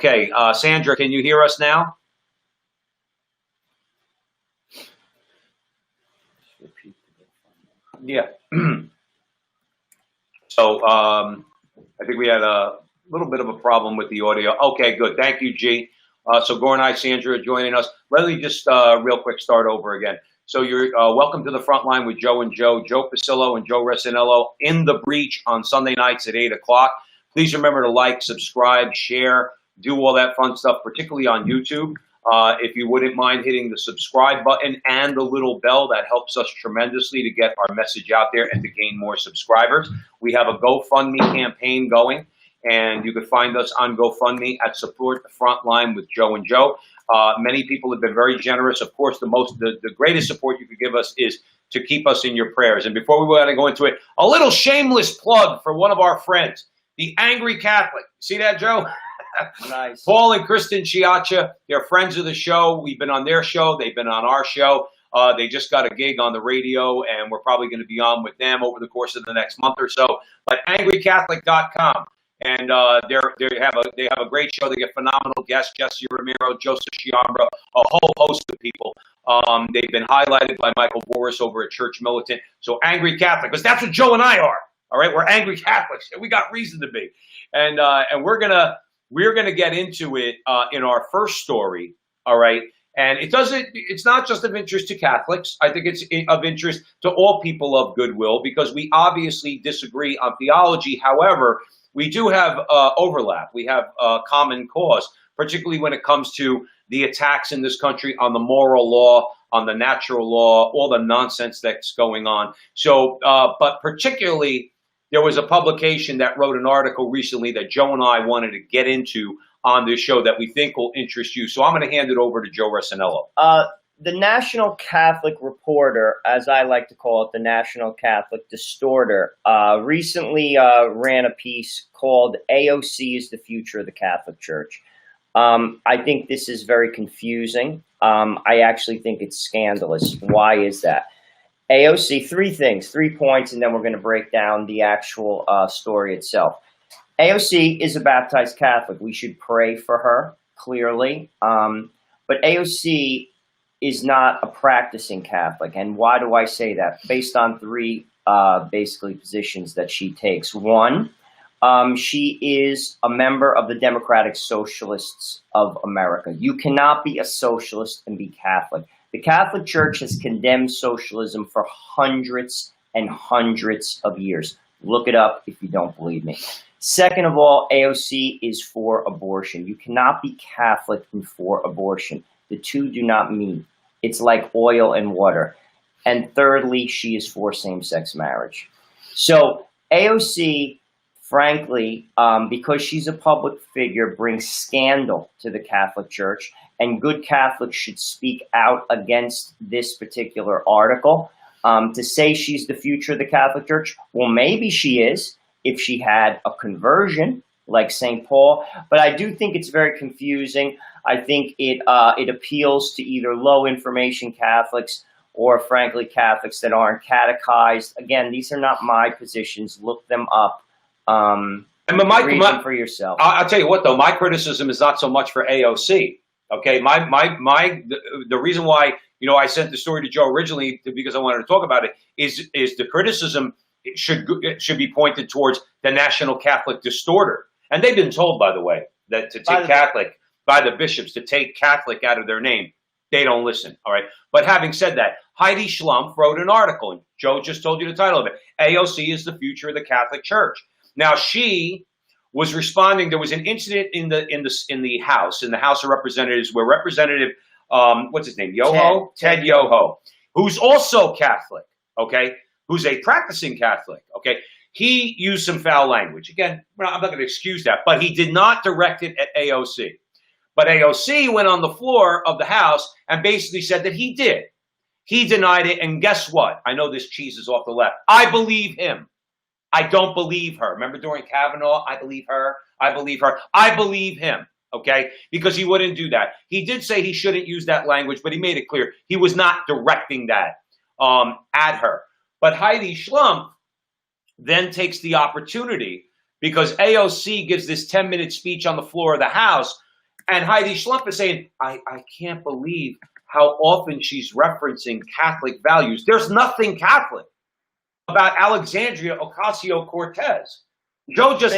Okay, Sandra, can you hear us now? Yeah. So I think we had a little bit of a problem with the audio. Okay, good. Thank you, G. So Gore and I, Sandra, are joining us. Let me just real quick start over again. So you're welcome to the front line with Joe and Joe Pasillo and Joe Resinello in the breach on Sunday nights at 8 o'clock. Please remember to like, subscribe, share, do all that fun stuff, particularly on YouTube. If you wouldn't mind hitting the subscribe button and the little bell, that helps us tremendously to get our message out there and to gain more subscribers. We have a GoFundMe campaign going, and you can find us on GoFundMe at Support the Frontline with Joe and Joe. Many people have been very generous. Of course, the greatest support you could give us is to keep us in your prayers. And before we want to go into it, a little shameless plug for one of our friends, the Angry Catholic. See that, Joe? Nice. Paul and Kristen Chiacha, they're friends of the show. We've been on their show. They've been on our show. They just got a gig on the radio, and we're probably going to be on with them over the course of the next month or so. But angrycatholic.com. And they have a great show. They get phenomenal guests, Jesse Ramiro, Joseph Chiambra, a whole host of people. They've been highlighted by Michael Boris over at Church Militant. So Angry Catholic, because that's what Joe and I are. All right, we're angry Catholics. We got reason to be. And we're gonna get into it in our first story. All right. And it's not just of interest to Catholics. I think it's of interest to all people of goodwill, because we obviously disagree on theology. However, we do have overlap. We have common cause, particularly when it comes to the attacks in this country on the moral law, on the natural law, all the nonsense that's going on. So, but particularly, there was a publication that wrote an article recently that Joe and I wanted to get into on this show that we think will interest you. So I'm going to hand it over to Joe Resinello. The National Catholic Reporter, as I like to call it, the National Catholic Distorter, recently ran a piece called AOC is the Future of the Catholic Church. I think this is very confusing. I actually think it's scandalous. Why is that? AOC, three points, and then we're going to break down the actual story itself. AOC is a baptized Catholic. We should pray for her, clearly. But AOC is not a practicing Catholic. And why do I say that? Based on three basically positions that she takes. One, she is a member of the Democratic Socialists of America. You cannot be a socialist and be Catholic. The Catholic Church has condemned socialism for hundreds and hundreds of years. Look it up if you don't believe me. Second of all, AOC is for abortion. You cannot be Catholic and for abortion. The two do not meet. It's like oil and water. And thirdly, she is for same-sex marriage. So AOC, frankly, because she's a public figure, brings scandal to the Catholic Church, and good Catholics should speak out against this particular article. To say she's the future of the Catholic Church, well, maybe she is if she had a conversion like St. Paul, but I do think it's very confusing. I think it appeals to either low information Catholics or, frankly, Catholics that aren't catechized. Again, these are not my positions. Look them up. Read them for yourself. I'll tell you what, though, my criticism is not so much for AOC. Okay, the reason why I sent the story to Joe originally because I wanted to talk about it is the criticism should be pointed towards the National Catholic Distorter, and they've been told, by the way, that to take Catholic by the bishops to take Catholic out of their name. They don't listen. All right, but having said that, Heidi Schlumpf wrote an article, and Joe just told you the title of it. AOC is the future of the Catholic Church. Now she was responding. There was an incident in the House of Representatives where Representative what's his name, Ted Yoho, who's also Catholic, okay, who's a practicing Catholic, okay. He used some foul language. Again, I'm not going to excuse that, but he did not direct it at AOC. But AOC went on the floor of the House and basically said that he did. He denied it, and guess what? I know this cheese is off the left. I believe him. I don't believe her. Remember during Kavanaugh, I believe her. I believe her. I believe him, okay? Because he wouldn't do that. He did say he shouldn't use that language, but he made it clear he was not directing that at her. But Heidi Schlumpf then takes the opportunity, because AOC gives this 10-minute speech on the floor of the House And Heidi Schlump is saying, I can't believe how often she's referencing Catholic values. There's nothing Catholic about Alexandria Ocasio-Cortez. Joe just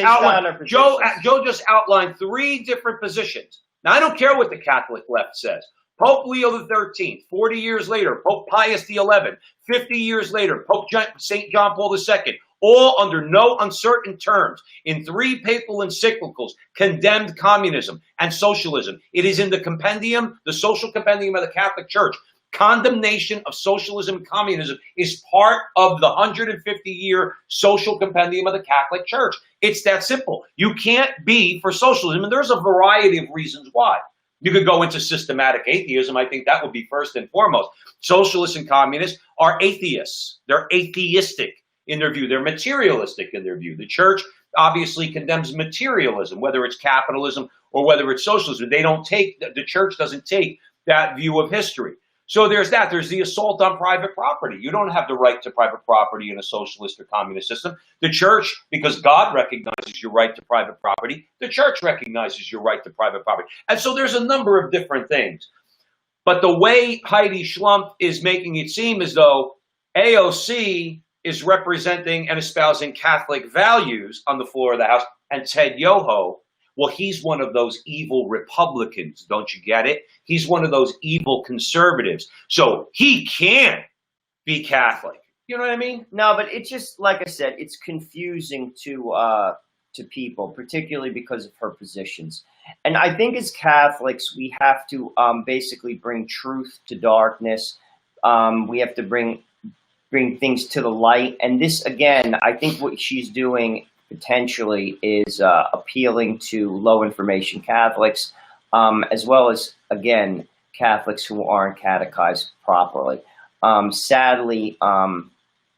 just outlined 3 different positions. Now, I don't care what the Catholic left says. Pope Leo XIII, 40 years later, Pope Pius XI, 50 years later, Pope St. John Paul II, all under no uncertain terms, in 3 papal encyclicals, condemned communism and socialism. It is in the compendium, the social compendium of the Catholic Church. Condemnation of socialism and communism is part of the 150-year social compendium of the Catholic Church. It's that simple. You can't be for socialism, and there's a variety of reasons why. You could go into systematic atheism. I think that would be first and foremost. Socialists and communists are atheists. They're atheistic in their view. They're materialistic in their view. The church obviously condemns materialism, whether it's capitalism or whether it's socialism. The church doesn't take that view of history. So there's that. There's the assault on private property. You don't have the right to private property in a socialist or communist system. The church, because God recognizes your right to private property, the church recognizes your right to private property. And so there's a number of different things. But the way Heidi Schlump is making it seem as though AOC is representing and espousing Catholic values on the floor of the House, and Ted Yoho, well, he's one of those evil Republicans. Don't you get it? He's one of those evil conservatives. So he can't be Catholic. You know what I mean? No, but it's just, like I said, it's confusing to people, particularly because of her positions. And I think as Catholics, we have to basically bring truth to darkness. We have to bring things to the light. And this, again, I think what she's doing potentially is appealing to low information Catholics, as well as, again, Catholics who aren't catechized properly. Sadly,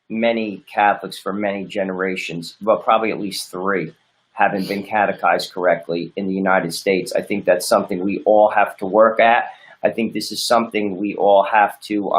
many Catholics for many generations, well, probably at least 3, haven't been catechized correctly in the United States. I think that's something we all have to work at. I think this is something we all have to,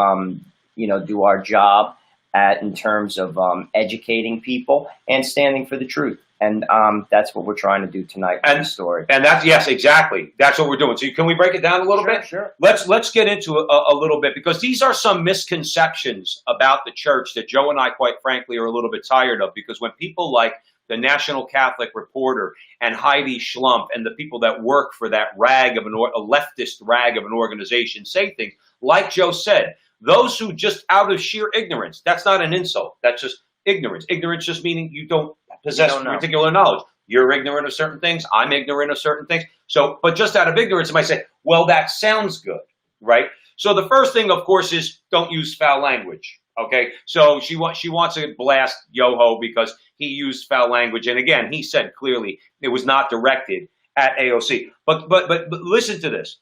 do our job at in terms of educating people and standing for the truth. And that's what we're trying to do tonight with the story. And that's, yes, exactly. That's what we're doing. So can we break it down a little bit? Sure. Let's get into a little bit, because these are some misconceptions about the church that Joe and I, quite frankly, are a little bit tired of, because when people like the National Catholic Reporter and Heidi Schlump and the people that work for that a leftist rag of an organization say things, like Joe said, those who just out of sheer ignorance, that's not an insult. That's just ignorance. Ignorance just meaning you don't possess particular knowledge. You're ignorant of certain things. I'm ignorant of certain things. So, but just out of ignorance, I might say, well, that sounds good, right? So the first thing, of course, is don't use foul language. Okay. So she wants to blast Yoho because he used foul language. And again, he said clearly it was not directed at AOC. But listen to this.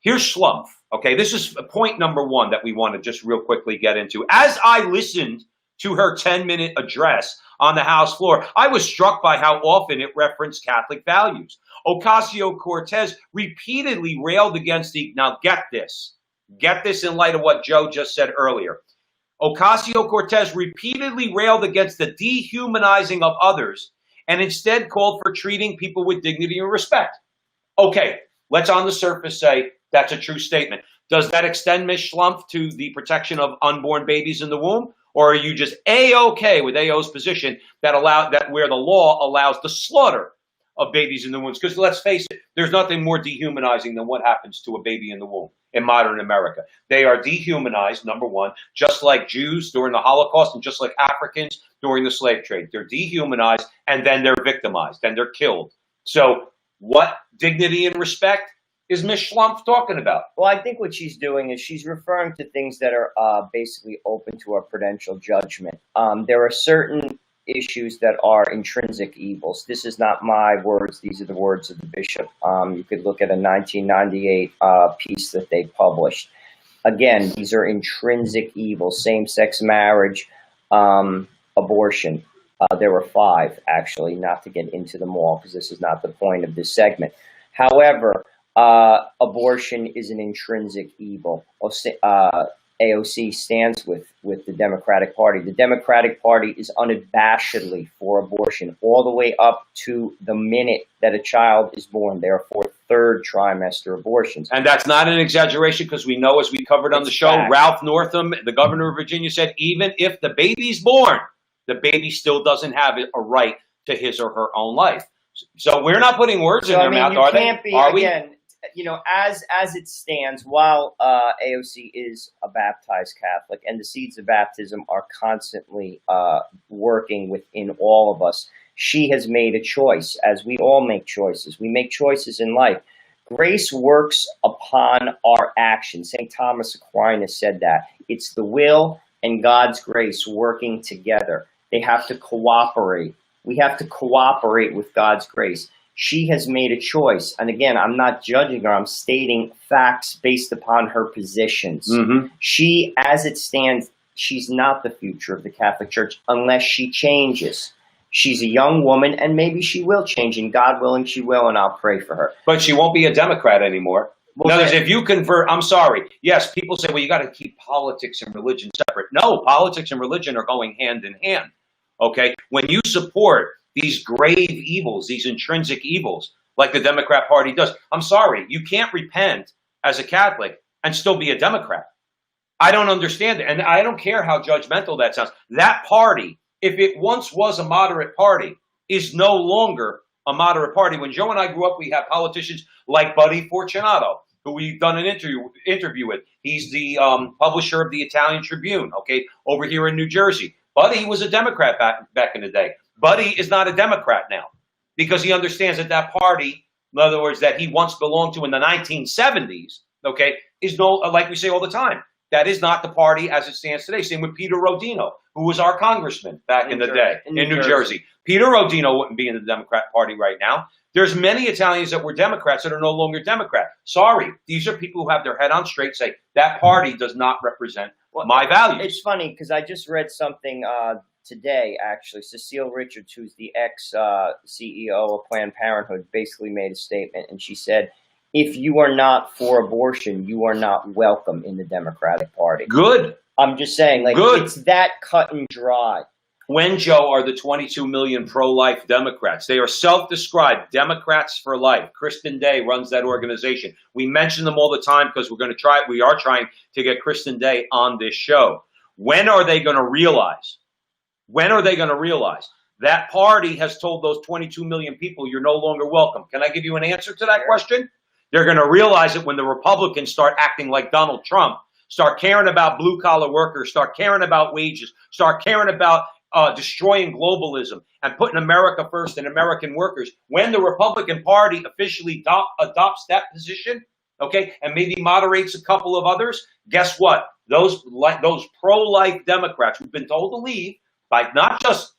Here's Schlump. Okay, this is point number 1 that we want to just real quickly get into. As I listened to her 10-minute address on the House floor, I was struck by how often it referenced Catholic values. Ocasio-Cortez repeatedly railed against now get this in light of what Joe just said earlier. Ocasio-Cortez repeatedly railed against the dehumanizing of others and instead called for treating people with dignity and respect. Okay, let's on the surface say, that's a true statement. Does that extend, Ms. Schlump, to the protection of unborn babies in the womb? Or are you just A-OK with AO's position that where the law allows the slaughter of babies in the womb? Because let's face it, there's nothing more dehumanizing than what happens to a baby in the womb in modern America. They are dehumanized, number 1, just like Jews during the Holocaust and just like Africans during the slave trade. They're dehumanized and then they're victimized and they're killed. So what dignity and respect is Ms. Schlump talking about? Well, I think what she's doing is she's referring to things that are basically open to our prudential judgment. There are certain issues that are intrinsic evils. This is not my words. These are the words of the bishop. You could look at a 1998 piece that they published. Again, these are intrinsic evils: same-sex marriage, abortion. There were 5, actually, not to get into them all because this is not the point of this segment. However, abortion is an intrinsic evil. AOC stands with the Democratic Party. The Democratic Party is unabashedly for abortion all the way up to the minute that a child is born. They are for third trimester abortions. And that's not an exaggeration, because we know, as we covered on the show, fact. Ralph Northam, the governor of Virginia, said even if the baby's born, the baby still doesn't have a right to his or her own life. So we're not putting words in their mouth, are they? Are we? Again, you know, as it stands, while AOC is a baptized Catholic, and the seeds of baptism are constantly working within all of us, she has made a choice, as we all make choices. We make choices in life. Grace works upon our actions. St. Thomas Aquinas said that. It's the will and God's grace working together. They have to cooperate. We have to cooperate with God's grace. She has made a choice. And again, I'm not judging her. I'm stating facts based upon her positions. Mm-hmm. She, as it stands, she's not the future of the Catholic Church unless she changes. She's a young woman, and maybe she will change, and God willing, she will, and I'll pray for her. But she won't be a Democrat anymore. Well, In other words, if you convert, I'm sorry. Yes, people say, well, you got to keep politics and religion separate. No, politics and religion are going hand in hand. Okay? When you support these grave evils, these intrinsic evils, like the Democrat Party does, I'm sorry, you can't repent as a Catholic and still be a Democrat. I don't understand it. And I don't care how judgmental that sounds. That party, if it once was a moderate party, is no longer a moderate party. When Joe and I grew up, we had politicians like Buddy Fortunato, who we've done an interview with. He's the publisher of the Italian Tribune, okay, over here in New Jersey. Buddy was a Democrat back in the day. Buddy is not a Democrat now, because he understands that that party, in other words, that he once belonged to in the 1970s, okay, is no, like we say all the time, that is not the party as it stands today. Same with Peter Rodino, who was our congressman back in the day in New Jersey. Peter Rodino wouldn't be in the Democrat Party right now. There's many Italians that were Democrats that are no longer Democrat. Sorry, these are people who have their head on straight, say that party does not represent my values. It's funny because I just read something today, actually. Cecile Richards, who's the ex-CEO of Planned Parenthood, basically made a statement, and she said, if you are not for abortion, you are not welcome in the Democratic Party. Good. I'm just saying, like, Good. It's that cut and dry. When, Joe, are the 22 million pro-life Democrats? They are self-described Democrats for life. Kristen Day runs that organization. We mention them all the time because we are trying to get Kristen Day on this show. When are they going to realize? When are they going to realize that party has told those 22 million people you're no longer welcome? Can I give you an answer to that question? They're going to realize it when the Republicans start acting like Donald Trump, start caring about blue-collar workers, start caring about wages, start caring about destroying globalism and putting America first and American workers. When the Republican Party officially adopts that position, okay, and maybe moderates a couple of others, guess what? Those pro-life Democrats who've been told to leave by not just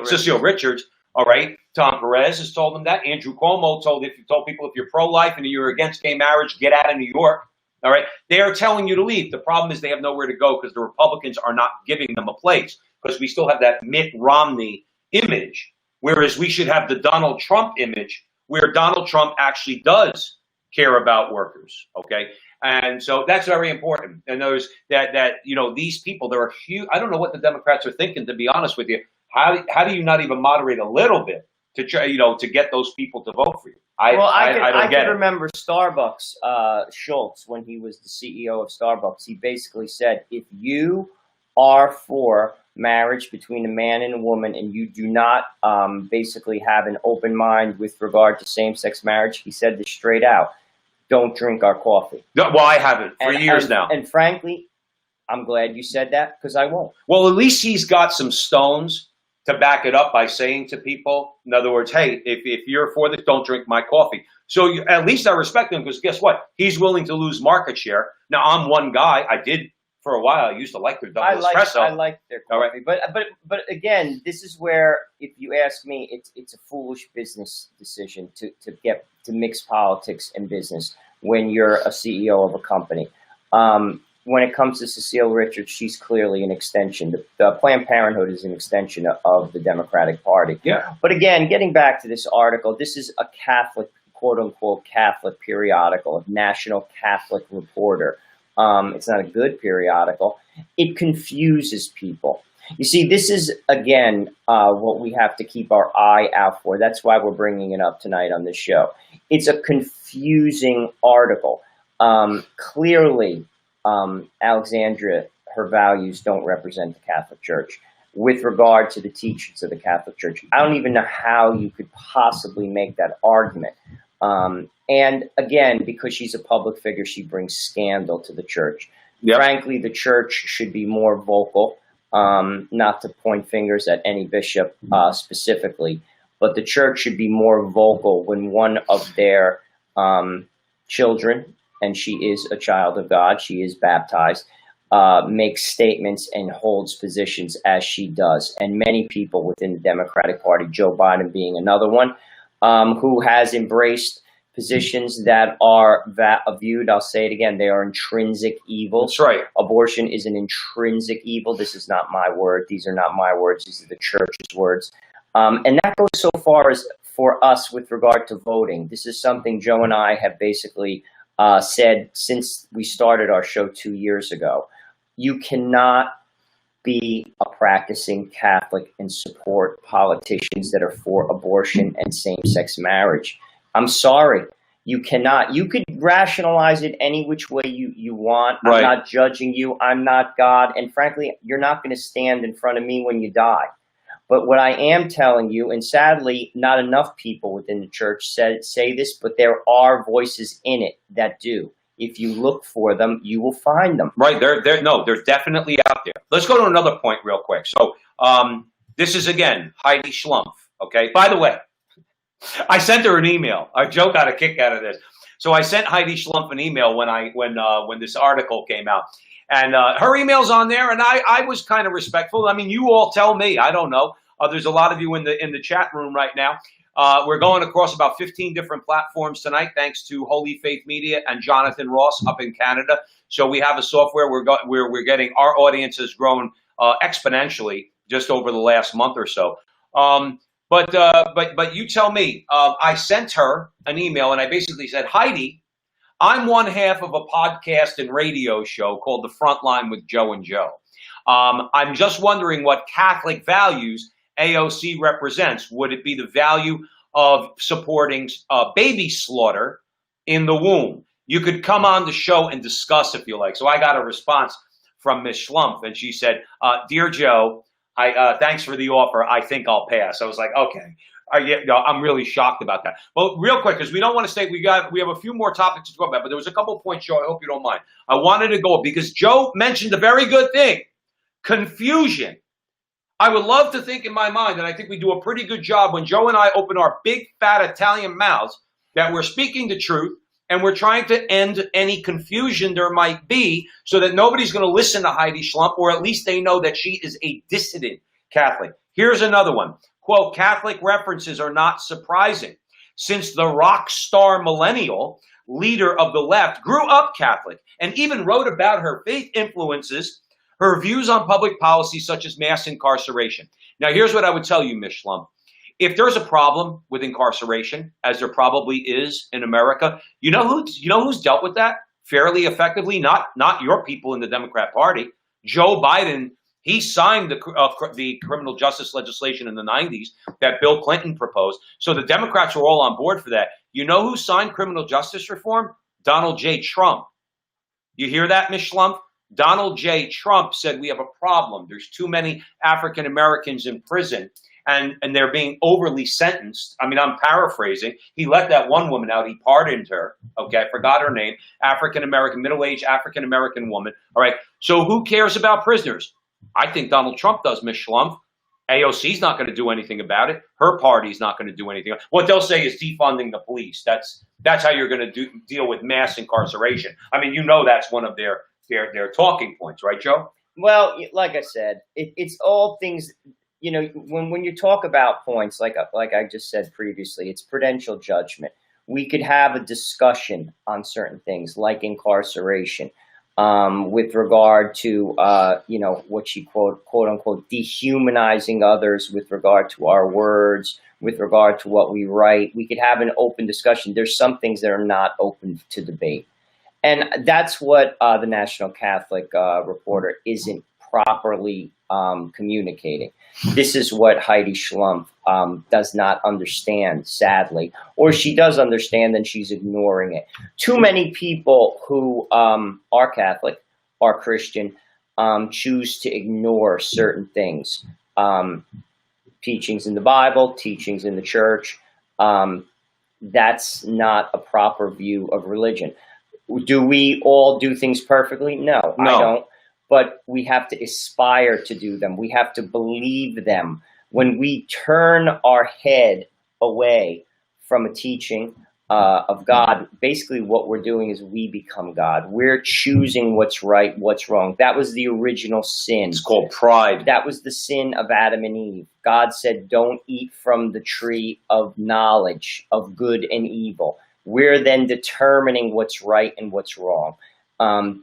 Cecile Richards, all right, Tom Perez has told them that. Andrew Cuomo told people if you're pro-life and you're against gay marriage, get out of New York. All right, they are telling you to leave. The problem is they have nowhere to go because the Republicans are not giving them a place, because we still have that Mitt Romney image, whereas we should have the Donald Trump image, where Donald Trump actually does care about workers. Okay, and so that's very important. And those that you know, these people, there are huge. I don't know what the Democrats are thinking, to be honest with you. How do you not even moderate a little bit to try, to get those people to vote for you? I can remember Starbucks, Schultz, when he was the CEO of Starbucks, he basically said, if you are for marriage between a man and a woman and you do not basically have an open mind with regard to same-sex marriage, he said this straight out, don't drink our coffee. Well, I haven't for years now. And frankly, I'm glad you said that, because I won't. Well, at least he's got some stones to back it up by saying to people, in other words, hey, if you're for this, don't drink my coffee. So at least I respect him, because guess what? He's willing to lose market share. Now, I'm one guy. I did for a while. I used to like their double espresso. I like their coffee. Right. But again, this is where, if you ask me, it's a foolish business decision to mix politics and business when you're a CEO of a company. When it comes to Cecile Richards, she's clearly an extension. The Planned Parenthood is an extension of the Democratic Party. Yeah. But again, getting back to this article, this is a Catholic, quote-unquote Catholic periodical, a National Catholic Reporter. It's not a good periodical. It confuses people. You see, this is, again, what we have to keep our eye out for. That's why we're bringing it up tonight on this show. It's a confusing article. Clearly, Alexandria, her values don't represent the Catholic Church. With regard to the teachings of the Catholic Church, I don't even know how you could possibly make that argument. And again, because she's a public figure, she brings scandal to the church. Yep. Frankly, the church should be more vocal, not to point fingers at any bishop specifically, but the church should be more vocal when one of their children, and she is a child of God, she is baptized, makes statements and holds positions as she does. And many people within the Democratic Party, Joe Biden being another one, who has embraced positions that are viewed, I'll say it again, they are intrinsic evil. That's right. Abortion is an intrinsic evil. This is not my word. These are not my words. These are the church's words. And that goes so far as for us with regard to voting. This is something Joe and I have basically said since we started our show 2 years ago. You cannot be a practicing Catholic and support politicians that are for abortion and same-sex marriage. I'm sorry. You cannot. You could rationalize it any which way you want. Right. I'm not judging you. I'm not God. And frankly, you're not going to stand in front of me when you die. But what I am telling you, and sadly, not enough people within the church say this, but there are voices in it that do. If you look for them, you will find them. Right. They're definitely out there. Let's go to another point real quick. So this is, again, Heidi Schlumpf. Okay. By the way, I sent her an email. Joe got a kick out of this. So I sent Heidi Schlumpf an email when this article came out. And her email's on there, and I was kind of respectful. I mean, you all tell me. I don't know. There's a lot of you in the chat room right now. We're going across about 15 different platforms tonight, thanks to Holy Faith Media and Jonathan Ross up in Canada. So we have a software we're getting. Our audience has grown exponentially just over the last month or so. But you tell me. I sent her an email, and I basically said, Heidi, I'm one half of a podcast and radio show called The Frontline with Joe and Joe. I'm just wondering what Catholic values AOC represents. Would it be the value of supporting baby slaughter in the womb? You could come on the show and discuss if you like. So I got a response from Ms. Schlumpf, and she said, Dear Joe, thanks for the offer. I think I'll pass. I was like, okay. I'm really shocked about that. Well, real quick, because we don't want to stay, we have a few more topics to talk about, but there was a couple of points, Joe, I hope you don't mind. I wanted to go because Joe mentioned a very good thing, confusion. I would love to think in my mind, and I think we do a pretty good job when Joe and I open our big, fat Italian mouths, that we're speaking the truth and we're trying to end any confusion there might be so that nobody's going to listen to Heidi Schlumpf, or at least they know that she is a dissident Catholic. Here's another one. Quote, Catholic references are not surprising, since the rock star millennial leader of the left grew up Catholic and even wrote about her faith influences her views on public policy such as mass incarceration. Now, here's what I would tell you, Ms. Schlumpf. If there's a problem with incarceration, as there probably is in America, you know who's dealt with that fairly effectively? Not your people in the Democrat Party. Joe Biden, he signed the criminal justice legislation in the 90s that Bill Clinton proposed. So the Democrats were all on board for that. You know who signed criminal justice reform? Donald J. Trump. You hear that, Ms. Schlumpf? Donald J. Trump said we have a problem. There's too many African Americans in prison, and they're being overly sentenced. I mean, I'm paraphrasing. He let that one woman out. He pardoned her. Okay, I forgot her name. African American, middle-aged African American woman. All right. So who cares about prisoners? I think Donald Trump does, Ms. Schlumpf. AOC's not going to do anything about it. Her party's not going to do anything. What they'll say is defunding the police. That's how you're going to deal with mass incarceration. I mean, that's one of their talking points, right, Joe? Well, like I said, it's all things, when you talk about points, like I just said previously, it's prudential judgment. We could have a discussion on certain things like incarceration, with regard to, what she quote unquote, dehumanizing others with regard to our words, with regard to what we write. We could have an open discussion. There's some things that are not open to debate. And that's what the National Catholic Reporter isn't properly communicating. This is what Heidi Schlumpf does not understand, sadly. Or she does understand and she's ignoring it. Too many people who are Catholic, are Christian, choose to ignore certain things. Teachings in the Bible, teachings in the church. That's not a proper view of religion. Do we all do things perfectly? No, I don't. But we have to aspire to do them. We have to believe them. When we turn our head away from a teaching of God, basically what we're doing is we become God. We're choosing what's right, what's wrong. That was the original sin. It's called pride. That was the sin of Adam and Eve. God said, don't eat from the tree of knowledge of good and evil. We're then determining what's right and what's wrong.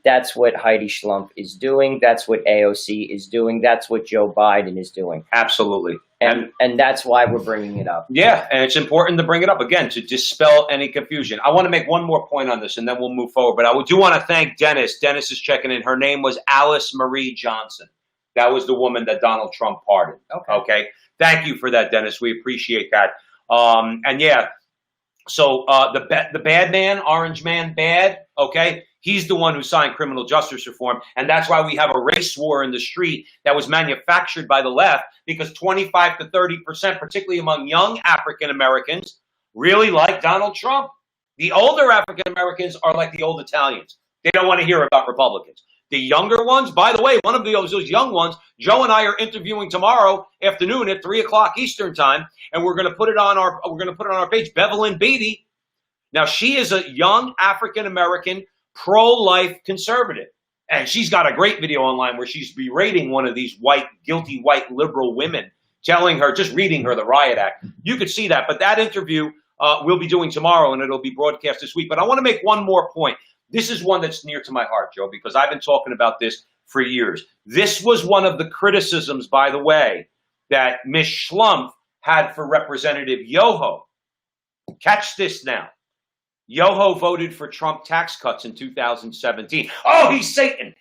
That's what Heidi Schlumpf is doing. That's what AOC is doing. That's what Joe Biden is doing. Absolutely. And that's why we're bringing it up. Yeah, and it's important to bring it up, again, to dispel any confusion. I want to make one more point on this, and then we'll move forward. But I do want to thank Dennis. Dennis is checking in. Her name was Alice Marie Johnson. That was the woman that Donald Trump pardoned. Okay? Thank you for that, Dennis. We appreciate that. And yeah, so the bad man, Orange Man Bad, okay? He's the one who signed criminal justice reform, and that's why we have a race war in the street that was manufactured by the left, because 25 to 30%, particularly among young African Americans, really like Donald Trump. The older African Americans are like the old Italians. They don't want to hear about Republicans. The younger ones, by the way, one of those young ones, Joe and I are interviewing tomorrow afternoon at 3 o'clock Eastern time, and we're going to put it on our page. Bevelyn Beatty. Now, she is a young African American pro-life conservative. And she's got a great video online where she's berating one of these guilty white liberal women, telling her, just reading her the Riot Act. You could see that. But that interview we'll be doing tomorrow, and it'll be broadcast this week. But I want to make one more point. This is one that's near to my heart, Joe, because I've been talking about this for years. This was one of the criticisms, by the way, that Ms. Schlumpf had for Representative Yoho. Catch this now. Yoho voted for Trump tax cuts in 2017. Oh, he's Satan.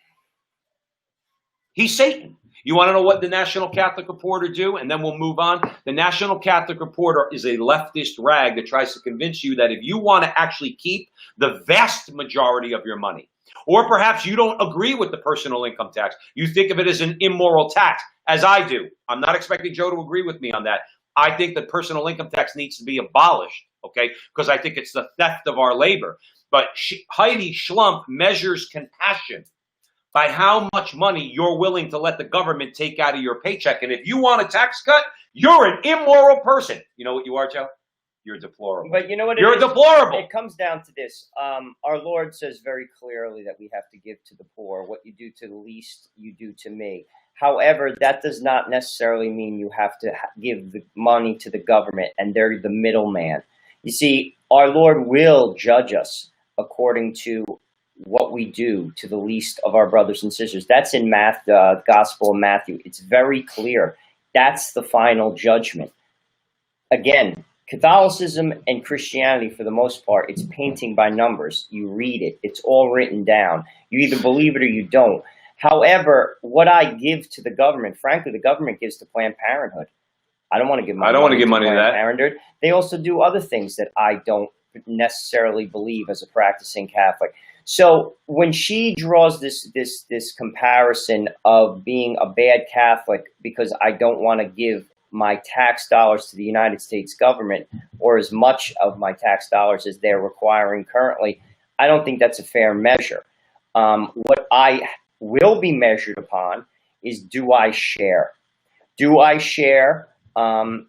He's Satan. You want to know what the National Catholic Reporter do? And then we'll move on. The National Catholic Reporter is a leftist rag that tries to convince you that if you want to actually keep the vast majority of your money, or perhaps you don't agree with the personal income tax, you think of it as an immoral tax, as I do. I'm not expecting Joe to agree with me on that. I think that personal income tax needs to be abolished, okay, because I think it's the theft of our labor. But Heidi Schlumpf measures compassion by how much money you're willing to let the government take out of your paycheck. And if you want a tax cut, you're an immoral person. You know what you are, Joe? You're deplorable. But you know what? You're deplorable. It comes down to this. Our Lord says very clearly that we have to give to the poor. What you do to the least, you do to me. However, that does not necessarily mean you have to give the money to the government and they're the middleman. You see, our Lord will judge us according to what we do to the least of our brothers and sisters. That's in Gospel of Matthew. It's very clear. That's the final judgment. Again, Catholicism and Christianity, for the most part, it's painting by numbers. You read it. It's all written down. You either believe it or you don't. However, what I give to the government, frankly, the government gives to Planned Parenthood. I don't want to give money. I don't want to give money to that. Parenthood. They also do other things that I don't necessarily believe as a practicing Catholic. So when she draws this comparison of being a bad Catholic because I don't want to give my tax dollars to the United States government, or as much of my tax dollars as they're requiring currently, I don't think that's a fair measure. What I will be measured upon is, do I share? Do I share and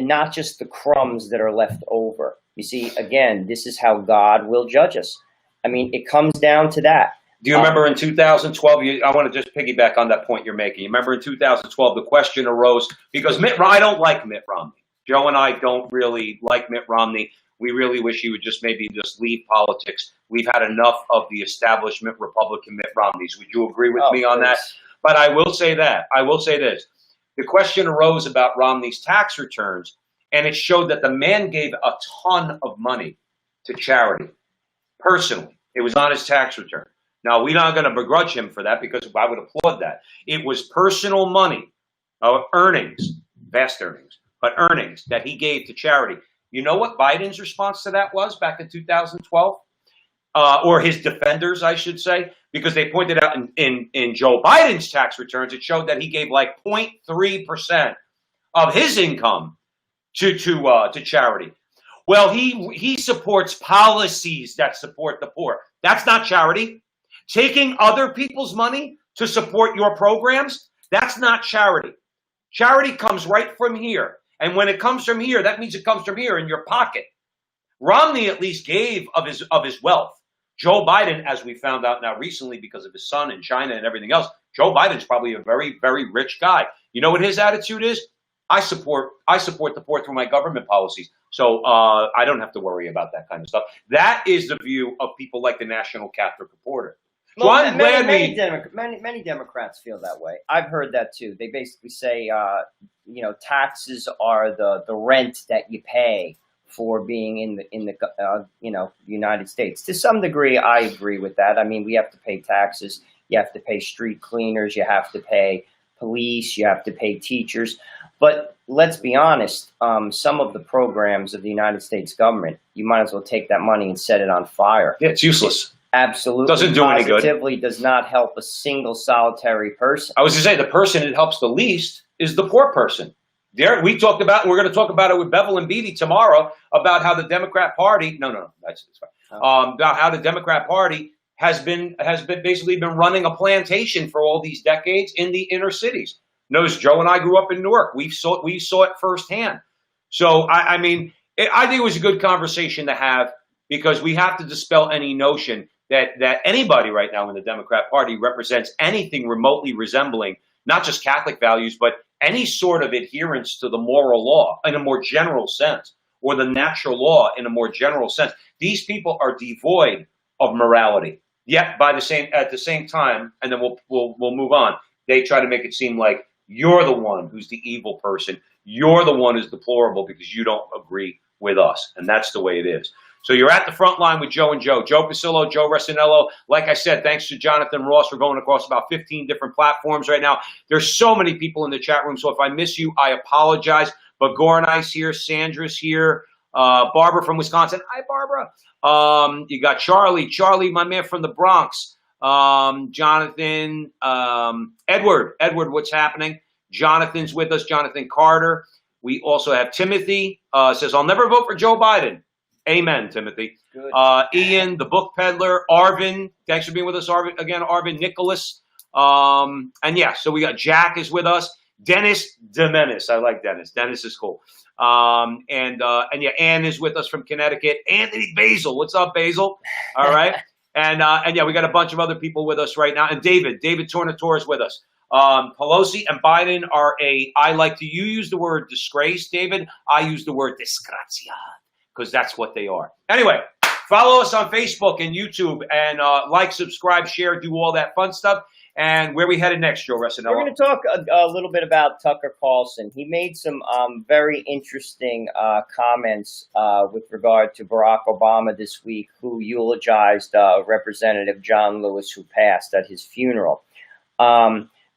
not just the crumbs that are left over? You see, again, this is how God will judge us. I mean, it comes down to that. Do you remember in 2012, I want to just piggyback on that point you're making. You remember in 2012, the question arose, because I don't like Mitt Romney. Joe and I don't really like Mitt Romney. We really wish he would just leave politics. We've had enough of the establishment Republican Mitt Romneys. Would you agree with me on that? But I will say that. I will say this. The question arose about Romney's tax returns, and it showed that the man gave a ton of money to charity. Personally, it was on his tax return. Now, we're not going to begrudge him for that because I would applaud that. It was personal money, earnings, vast earnings, but earnings that he gave to charity. You know what Biden's response to that was back in 2012? Or his defenders, I should say, because they pointed out in Joe Biden's tax returns, it showed that he gave like 0.3% of his income to charity. Well, he supports policies that support the poor. That's not charity. Taking other people's money to support your programs, that's not charity. Charity comes right from here. And when it comes from here, that means it comes from here in your pocket. Romney at least gave of his wealth. Joe Biden, as we found out now recently because of his son in China and everything else, Joe Biden's probably a very, very rich guy. You know what his attitude is? I support the poor through my government policies. So I don't have to worry about that kind of stuff. That is the view of people like the National Catholic Reporter. So well, many Democrats feel that way. I've heard that too. They basically say, taxes are the rent that you pay for being in the United States. To some degree, I agree with that. I mean, we have to pay taxes. You have to pay street cleaners. You have to pay police. You have to pay teachers. But let's be honest, some of the programs of the United States government, you might as well take that money and set it on fire. Yeah, it's useless. Absolutely. Doesn't do any good. Positively does not help a single solitary person. I was going to say the person it helps the least is the poor person. There, we talked about, and we're going to talk about it with Bevel and Beatty tomorrow, about how the Democrat Party, that's fine. About how the Democrat Party has basically been running a plantation for all these decades in the inner cities. Notice Joe and I grew up in Newark. We saw it firsthand. So, I think it was a good conversation to have because we have to dispel any notion that anybody right now in the Democrat Party represents anything remotely resembling not just Catholic values, but any sort of adherence to the moral law in a more general sense, or the natural law in a more general sense. These people are devoid of morality. Yet, at the same time, and then we'll move on. They try to make it seem like you're the one who's the evil person. You're the one who's deplorable because you don't agree with us, and that's the way it is. So you're at the front line with Joe and Joe. Joe Pasillo, Joe Resinello. Like I said, thanks to Jonathan Ross for going across about 15 different platforms right now. There's so many people in the chat room, so if I miss you, I apologize. But Goranai's here, Sandra's here, Barbara from Wisconsin. Hi, Barbara. You got Charlie, my man from the Bronx. Jonathan, Edward, what's happening? Jonathan's with us, Jonathan Carter. We also have Timothy, says, I'll never vote for Joe Biden. Amen, Timothy. Good. Ian, the book peddler, Arvin. Thanks for being with us, Arvin. Again, Arvin, Nicholas. So we got Jack is with us. Dennis Demenis. I like Dennis. Dennis is cool. Ann is with us from Connecticut. Anthony Basil. What's up, Basil? All right. We got a bunch of other people with us right now. And David Tornatore is with us. Pelosi and Biden are you use the word disgrace, David. I use the word disgrazia, because that's what they are. Anyway, follow us on Facebook and YouTube and like, subscribe, share, do all that fun stuff. And where are we headed next, Joe Resinello? We're going to talk a little bit about Tucker Carlson. He made some very interesting comments with regard to Barack Obama this week, who eulogized Representative John Lewis, who passed at his funeral.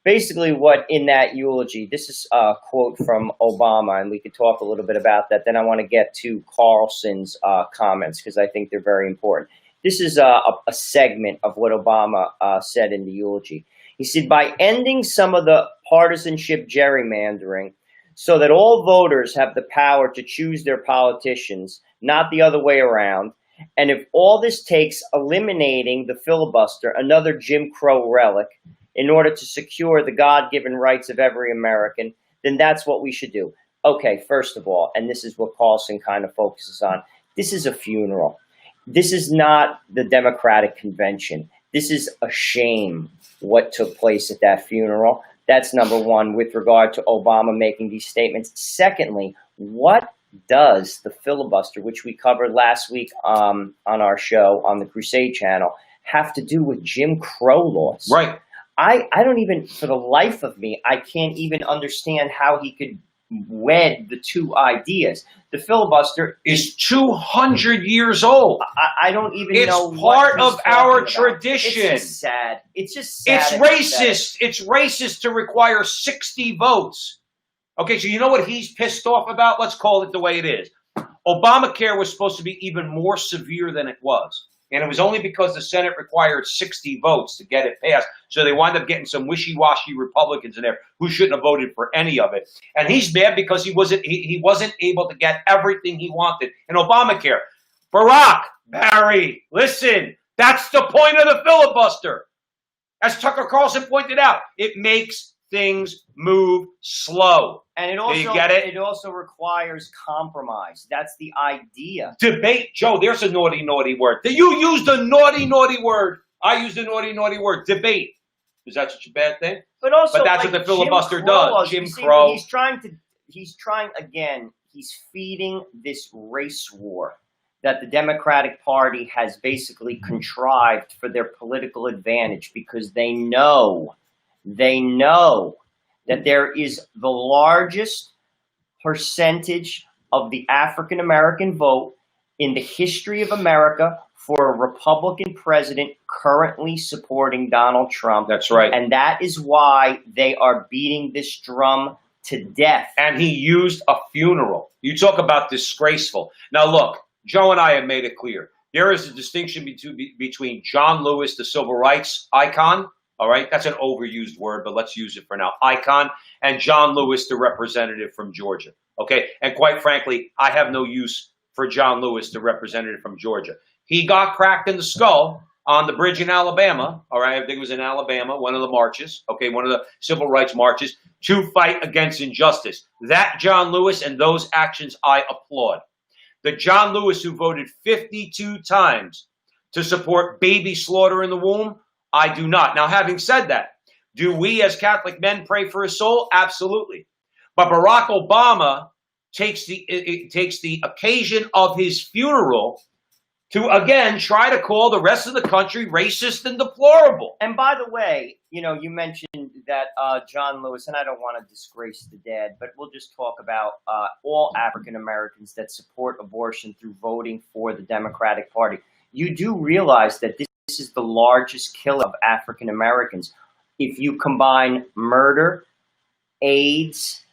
Basically, what in that eulogy, this is a quote from Obama, and we could talk a little bit about that. Then I want to get to Carlson's comments, because I think they're very important. This is a segment of what Obama said in the eulogy. He said, by ending some of the partisanship gerrymandering so that all voters have the power to choose their politicians, not the other way around, and if all this takes eliminating the filibuster, another Jim Crow relic, in order to secure the God-given rights of every American, then that's what we should do. Okay, first of all, and this is what Carlson kind of focuses on, this is a funeral. This is not the Democratic convention. This is a shame what took place at that funeral. That's number one with regard to Obama making these statements. Secondly, what does the filibuster, which we covered last week on our show on the Crusade channel, have to do with Jim Crow laws? Right. I don't even, for the life of me, I can't even understand how he could wed the two ideas. The filibuster is 200 years old. I don't even know. It's part of our tradition. tradition. It's just sad. It's just sad. It's racist. It's racist to require 60 votes. Okay, so you know what he's pissed off about? Let's call it the way it is. Obamacare was supposed to be even more severe than it was. And it was only because the Senate required 60 votes to get it passed. So they wound up getting some wishy-washy Republicans in there who shouldn't have voted for any of it. And he's mad because he wasn't able to get everything he wanted in Obamacare. Barack, Barry, listen, that's the point of the filibuster. As Tucker Carlson pointed out, it makes things move slow. And you get it? It also requires compromise. That's the idea. Debate. Joe, there's a naughty, naughty word. You used a naughty, naughty word. I used a naughty, naughty word. Debate. Is that such a bad thing? But also, that's what the filibuster does. Jim Crow. He's feeding this race war that the Democratic Party has basically contrived for their political advantage, because they know that there is the largest percentage of the African American vote in the history of America for a Republican president currently supporting Donald Trump. That's right. And that is why they are beating this drum to death. And he used a funeral. You talk about disgraceful. Now, look, Joe and I have made it clear. There is a distinction between John Lewis, the civil rights icon. All right, that's an overused word, but let's use it for now. Icon, and John Lewis, the representative from Georgia. Okay, and quite frankly, I have no use for John Lewis, the representative from Georgia. He got cracked in the skull on the bridge in Alabama. All right, I think it was in Alabama, one of the marches. Okay, one of the civil rights marches to fight against injustice. That John Lewis and those actions I applaud. The John Lewis who voted 52 times to support baby slaughter in the womb, I do not. Now, having said that, do we as Catholic men pray for his soul? Absolutely. But Barack Obama takes the occasion of his funeral to, again, try to call the rest of the country racist and deplorable. And by the way, you mentioned that John Lewis, and I don't want to disgrace the dead, but we'll just talk about all African Americans that support abortion through voting for the Democratic Party. You do realize that this is the largest killer of African Americans. If you combine murder, AIDS,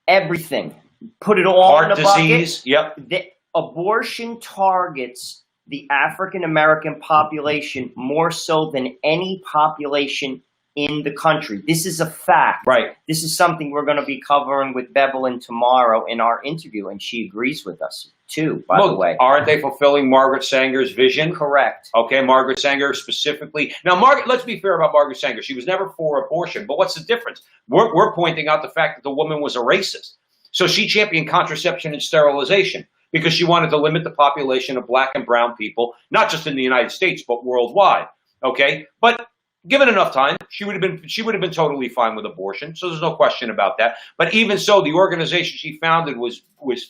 everything, put it all in a bucket. Heart disease, yep. The abortion targets the African American population more so than any population in the country. This is a fact. Right. This is something we're going to be covering with Bevelyn tomorrow in our interview, and she agrees with us too, by the way. Aren't they fulfilling Margaret Sanger's vision? Correct. Okay, Margaret Sanger specifically. Now, let's be fair about Margaret Sanger. She was never for abortion, but what's the difference? We're pointing out the fact that the woman was a racist. So she championed contraception and sterilization because she wanted to limit the population of black and brown people, not just in the United States, but worldwide. Okay? But given enough time, she would have been totally fine with abortion. So there's no question about that. But even so, the organization she founded was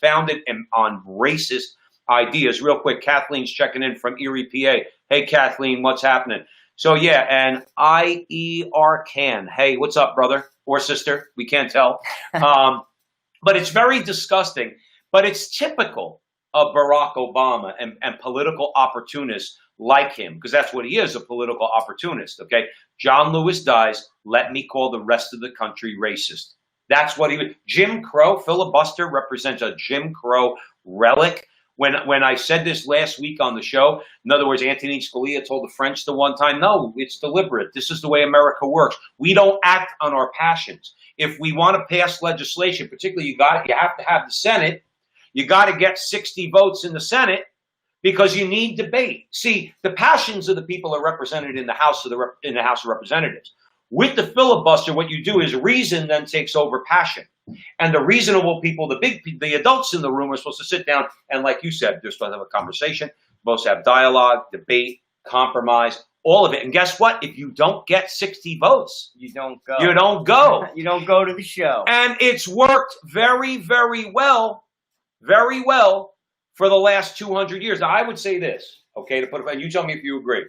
founded on racist ideas. Real quick, Kathleen's checking in from Erie, PA. Hey, Kathleen, what's happening? So yeah, and IER can. Hey, what's up, brother or sister? We can't tell. But it's very disgusting. But it's typical of Barack Obama and political opportunists like him, because that's what he is, a political opportunist, okay? John Lewis dies, let me call the rest of the country racist. That's what he would. Jim Crow, filibuster represents a Jim Crow relic. When I said this last week on the show, in other words, Antonin Scalia told the French the one time, no, it's deliberate. This is the way America works. We don't act on our passions. If we want to pass legislation, particularly you have to have the Senate. You got to get 60 votes in the Senate because you need debate. See, the passions of the people are represented in the House of Representatives. With the filibuster, what you do is reason then takes over passion. And the reasonable people, the adults in the room are supposed to sit down and, like you said, they're supposed to have a conversation, supposed to have dialogue, debate, compromise, all of it. And guess what? If you don't get 60 votes, you don't go. You don't go. You don't go to the show. And it's worked very, very well for the last 200 years. Now, I would say this, okay, and you tell me if you agree.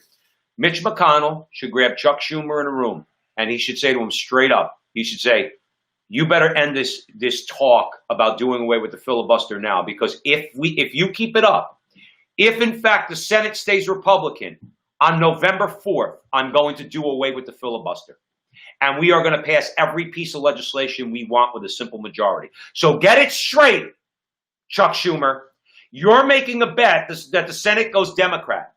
Mitch McConnell should grab Chuck Schumer in a room, and he should say to him straight up, he should say, you better end this talk about doing away with the filibuster now, because if you keep it up, if in fact the Senate stays Republican, on November 4th, I'm going to do away with the filibuster. And we are going to pass every piece of legislation we want with a simple majority. So get it straight, Chuck Schumer. You're making a bet that the Senate goes Democrat.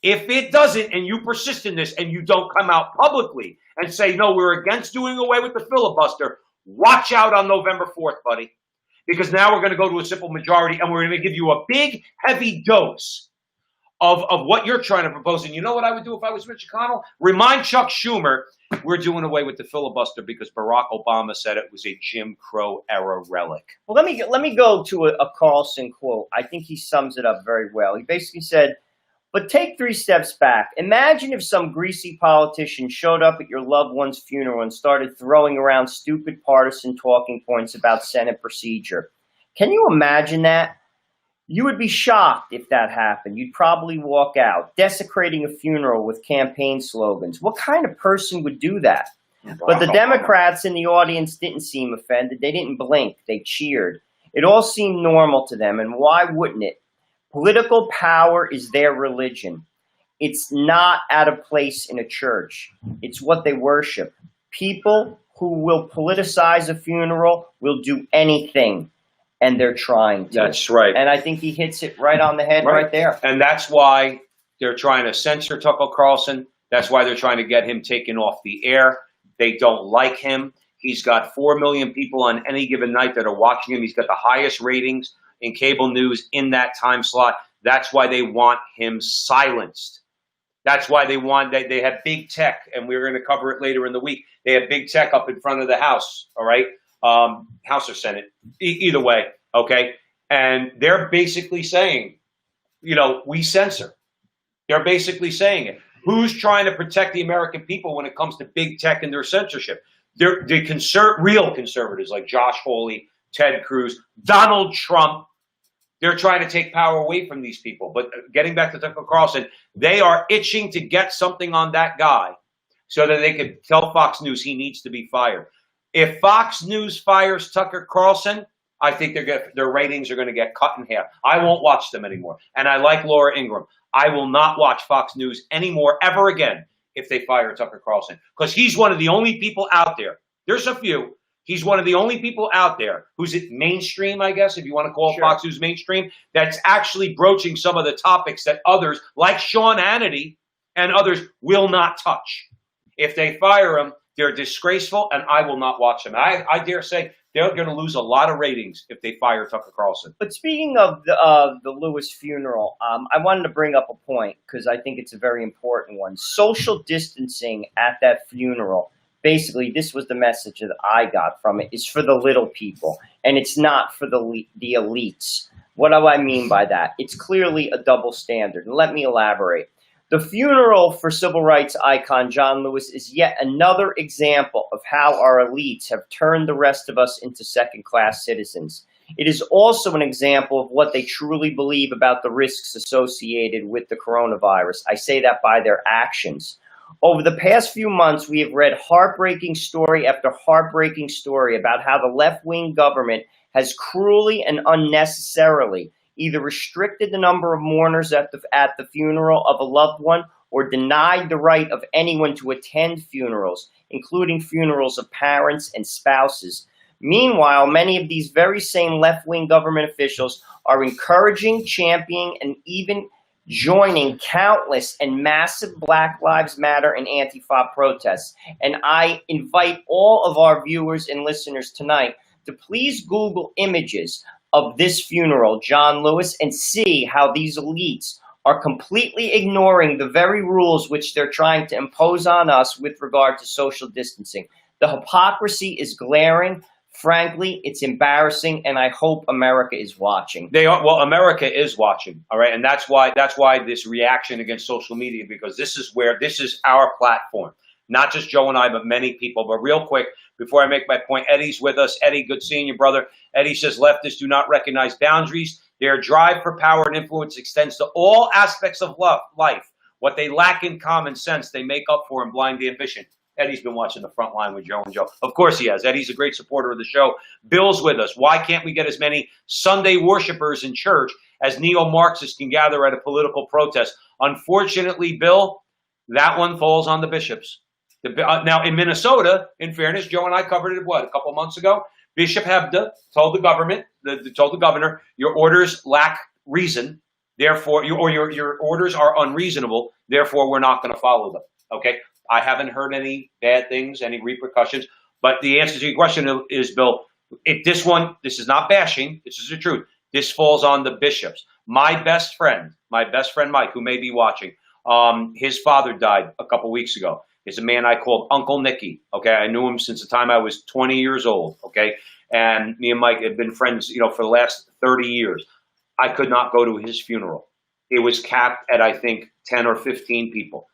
If it doesn't, and you persist in this, and you don't come out publicly and say, no, we're against doing away with the filibuster, watch out on November 4th, buddy. Because now we're going to go to a simple majority, and we're going to give you a big, heavy dose of what you're trying to propose. And you know what I would do if I was Mitch McConnell? Remind Chuck Schumer we're doing away with the filibuster because Barack Obama said it was a Jim Crow era relic. Well, let me go to a Carlson quote. I think he sums it up very well. He basically said, but take 3 steps back. Imagine if some greasy politician showed up at your loved one's funeral and started throwing around stupid partisan talking points about Senate procedure. Can you imagine that? You would be shocked if that happened. You'd probably walk out, desecrating a funeral with campaign slogans. What kind of person would do that? But the Democrats in the audience didn't seem offended. They didn't blink. They cheered. It all seemed normal to them, and why wouldn't it? Political power is their religion. It's not out of place in a church. It's what they worship. People who will politicize a funeral will do anything. And they're trying to. That's right. And I think he hits it right on the head right there. And that's why they're trying to censor Tucker Carlson. That's why they're trying to get him taken off the air. They don't like him. He's got 4 million people on any given night that are watching him. He's got the highest ratings in cable news in that time slot. That's why they want him silenced. That's why they have big tech, and we're going to cover it later in the week. They have big tech up in front of the House, all right? House or Senate, either way, okay? And they're basically saying, we censor. They're basically saying it. Who's trying to protect the American people when it comes to big tech and their censorship? They're real conservatives like Josh Hawley, Ted Cruz, Donald Trump. They're trying to take power away from these people. But getting back to Tucker Carlson, they are itching to get something on that guy so that they could tell Fox News he needs to be fired. If Fox News fires Tucker Carlson, I think their ratings are going to get cut in half. I won't watch them anymore. And I like Laura Ingraham. I will not watch Fox News anymore ever again if they fire Tucker Carlson, because he's one of the only people out there. There's a few. He's one of the only people out there who's mainstream, I guess, if you want to call Fox News mainstream, that's actually broaching some of the topics that others, like Sean Hannity and others, will not touch. If they fire him, they're disgraceful, and I will not watch them. I dare say they're going to lose a lot of ratings if they fire Tucker Carlson. But speaking of the Lewis funeral, I wanted to bring up a point because I think it's a very important one. Social distancing at that funeral, basically, this was the message that I got from it, is for the little people, and it's not for the elites. What do I mean by that? It's clearly a double standard, and let me elaborate. The funeral for civil rights icon John Lewis is yet another example of how our elites have turned the rest of us into second-class citizens. It is also an example of what they truly believe about the risks associated with the coronavirus. I say that by their actions. Over the past few months, we have read heartbreaking story after heartbreaking story about how the left-wing government has cruelly and unnecessarily either restricted the number of mourners at the funeral of a loved one or denied the right of anyone to attend funerals, including funerals of parents and spouses. Meanwhile, many of these very same left-wing government officials are encouraging, championing, and even joining countless and massive Black Lives Matter and Antifa protests. And I invite all of our viewers and listeners tonight to please Google images of this funeral, John Lewis, and see how these elites are completely ignoring the very rules which they're trying to impose on us with regard to social distancing. The hypocrisy is glaring. Frankly, it's embarrassing, and I hope America is watching. Well, America is watching, all right? And that's why this reaction against social media, because this is our platform. Not just Joe and I, but many people. But real quick, before I make my point, Eddie's with us. Eddie, good seeing you, brother. Eddie says leftists do not recognize boundaries. Their drive for power and influence extends to all aspects of life. What they lack in common sense, they make up for in blind ambition. Eddie's been watching the front line with Joe and Joe. Of course he has. Eddie's a great supporter of the show. Bill's with us. Why can't we get as many Sunday worshipers in church as neo-Marxists can gather at a political protest? Unfortunately, Bill, that one falls on the bishops. Now, in Minnesota, in fairness, Joe and I covered it, a couple months ago? Bishop Hebda told the government, told the governor, your orders lack reason, therefore, your orders are unreasonable, therefore we're not going to follow them. Okay? I haven't heard any bad things, any repercussions, but the answer to your question is, Bill, this is not bashing, this is the truth. This falls on the bishops. My best friend Mike, who may be watching, his father died a couple weeks ago. Is a man I called Uncle Nicky. Okay, I knew him since the time I was 20 years old. Okay, and me and Mike have been friends, for the last 30 years. I could not go to his funeral. It was capped at, I think, 10 or 15 people.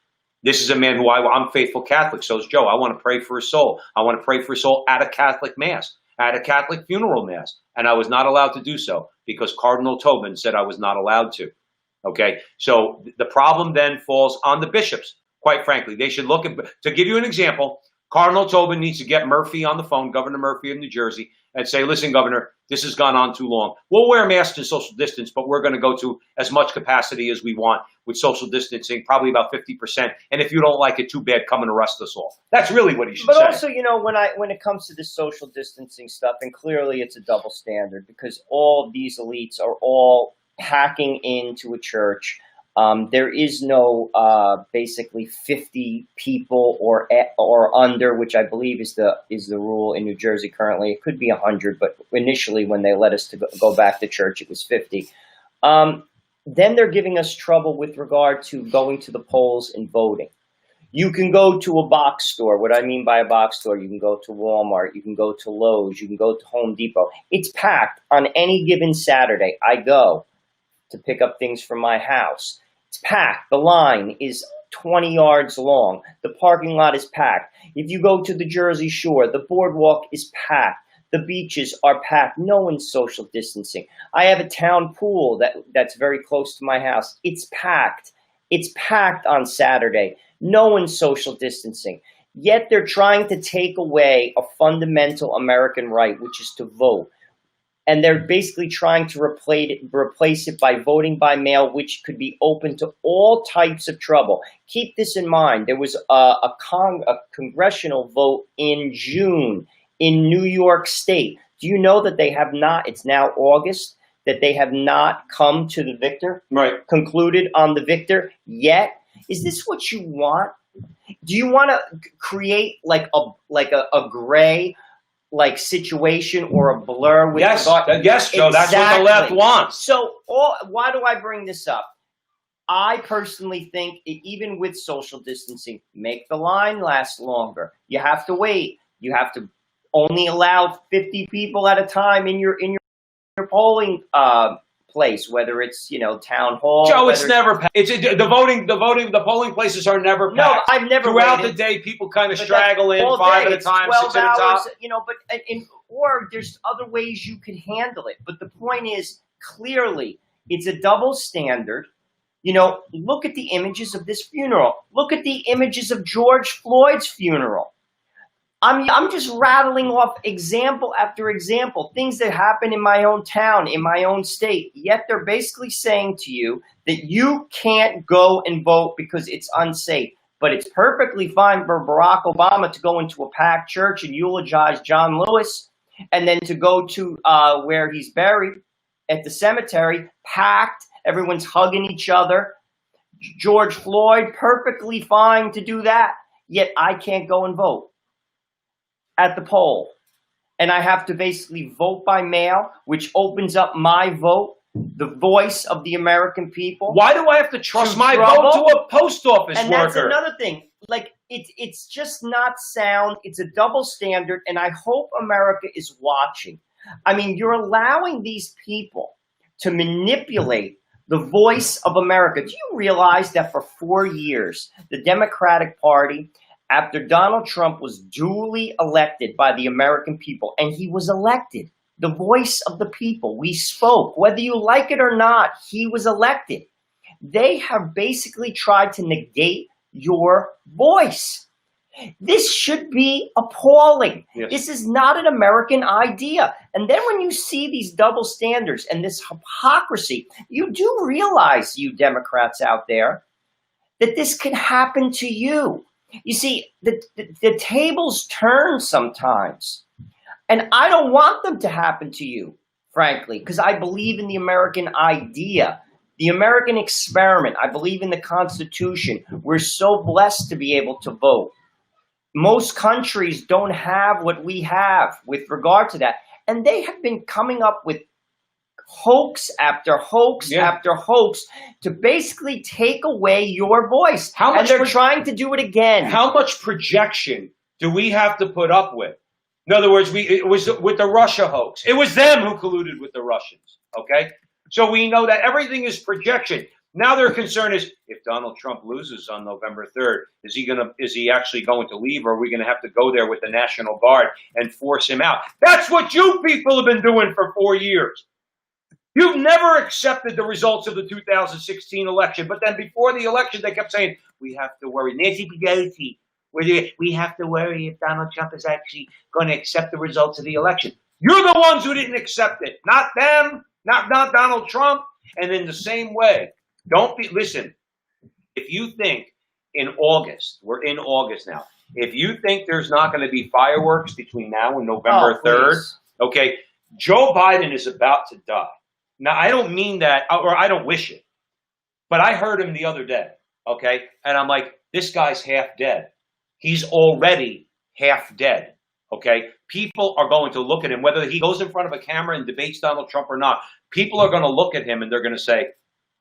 This is a man who I'm faithful Catholic. So is Joe. I want to pray for his soul. I want to pray for his soul at a Catholic mass, at a Catholic funeral mass, and I was not allowed to do so because Cardinal Tobin said I was not allowed to. Okay, so the problem then falls on the bishops. Quite frankly, they should look at, to give you an example, Cardinal Tobin needs to get Murphy on the phone, Governor Murphy of New Jersey, and say, listen, Governor, this has gone on too long. We'll wear masks and social distance, but we're going to go to as much capacity as we want with social distancing, probably about 50%. And if you don't like it, too bad, come and arrest us all. That's really what he should say. But also, when it comes to this social distancing stuff, and clearly it's a double standard because all these elites are all hacking into a church. There is no basically 50 people or under, which I believe is the rule in New Jersey currently. It could be 100, but initially when they let us to go back to church, it was 50. Then they're giving us trouble with regard to going to the polls and voting. You can go to a box store. What I mean by a box store, you can go to Walmart, you can go to Lowe's, you can go to Home Depot. It's packed on any given Saturday. I go to pick up things from my house. It's packed. The line is 20 yards long. The parking lot is packed. If you go to the Jersey Shore, the boardwalk is packed. The beaches are packed. No one's social distancing. I have a town pool that's very close to my house. It's packed. It's packed on Saturday. No one's social distancing. Yet they're trying to take away a fundamental American right, which is to vote. And they're basically trying to replace it by voting by mail, which could be open to all types of trouble. Keep this in mind. There was a congressional vote in June in New York State. Do you know that they have not, it's now August, that they have not come to the victor? Right. Concluded on the victor yet? Is this what you want? Do you want to create like a gray situation or a blur with yes, Joe, that's what the left wants. So why do I bring this up? I personally think even with social distancing, make the line last longer. You have to wait. You have to only allow 50 people at a time in your polling place, whether it's town hall. Joe, it's never packed. The polling places are never packed. No, I've never throughout waited. the day. People kind of straggle in 5 at a time, 6 at a hours, time. or there's other ways you could handle it. But the point is, clearly, it's a double standard. Look at the images of this funeral. Look at the images of George Floyd's funeral. I'm just rattling off example after example, things that happen in my own town, in my own state. Yet they're basically saying to you that you can't go and vote because it's unsafe. But it's perfectly fine for Barack Obama to go into a packed church and eulogize John Lewis, and then to go to where he's buried at the cemetery, packed, everyone's hugging each other. George Floyd, perfectly fine to do that. Yet I can't go and vote at the poll. And I have to basically vote by mail, which opens up my vote, the voice of the American people. Why do I have to trust my vote to a post office and worker? That's another thing. It's just not sound. It's a double standard, and I hope America is watching. I mean, you're allowing these people to manipulate the voice of America. Do you realize that for 4 years, the Democratic Party, after Donald Trump was duly elected by the American people, and he was elected, the voice of the people, we spoke, whether you like it or not, he was elected. They have basically tried to negate your voice. This should be appalling. Yes. This is not an American idea. And then when you see these double standards and this hypocrisy, you do realize, you Democrats out there, that this can happen to you. You see, the tables turn sometimes. And I don't want them to happen to you, frankly, because I believe in the American idea, the American experiment. I believe in the Constitution. We're so blessed to be able to vote. Most countries don't have what we have with regard to that. And they have been coming up with hoax after hoax after hoax to basically take away your voice. And they're trying to do it again. How much projection do we have to put up with? In other words, it was with the Russia hoax. It was them who colluded with the Russians, okay? So we know that everything is projection. Now their concern is, if Donald Trump loses on November 3rd, is he actually going to leave, or are we going to have to go there with the National Guard and force him out? That's what you people have been doing for 4 years. You've never accepted the results of the 2016 election, but then before the election, they kept saying, we have to worry. Nancy Pelosi, we have to worry if Donald Trump is actually going to accept the results of the election. You're the ones who didn't accept it, not them, not Donald Trump. And in the same way, listen, if you think in August, we're in August now, if you think there's not going to be fireworks between now and November 3rd, okay, Joe Biden is about to die. Now, I don't mean that, or I don't wish it, but I heard him the other day, okay? And I'm like, this guy's half dead. He's already half dead, okay? People are going to look at him, whether he goes in front of a camera and debates Donald Trump or not. People are going to look at him and they're going to say,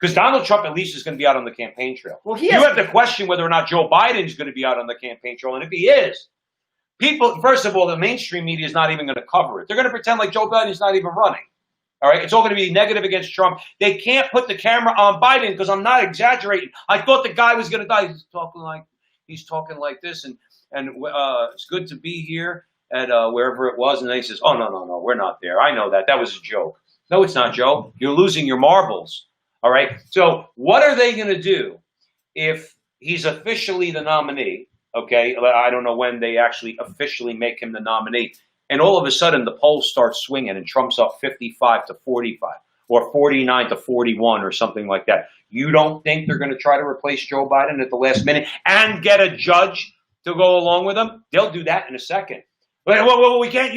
because Donald Trump at least is going to be out on the campaign trail. Well, you have to question whether or not Joe Biden is going to be out on the campaign trail. And if he is, people, first of all, the mainstream media is not even going to cover it. They're going to pretend like Joe Biden is not even running. All right, it's all going to be negative against Trump. They can't put the camera on Biden because I'm not exaggerating. I thought the guy was going to die. He's talking like this, and it's good to be here at wherever it was. And then he says, "Oh no, we're not there. I know that. That was a joke." No, it's not, Joe. You're losing your marbles. All right. So what are they going to do if he's officially the nominee? Okay, I don't know when they actually officially make him the nominee. And all of a sudden, the polls start swinging, and Trump's up 55 to 45 or 49 to 41 or something like that. You don't think they're going to try to replace Joe Biden at the last minute and get a judge to go along with them? They'll do that in a second. Well, we can't,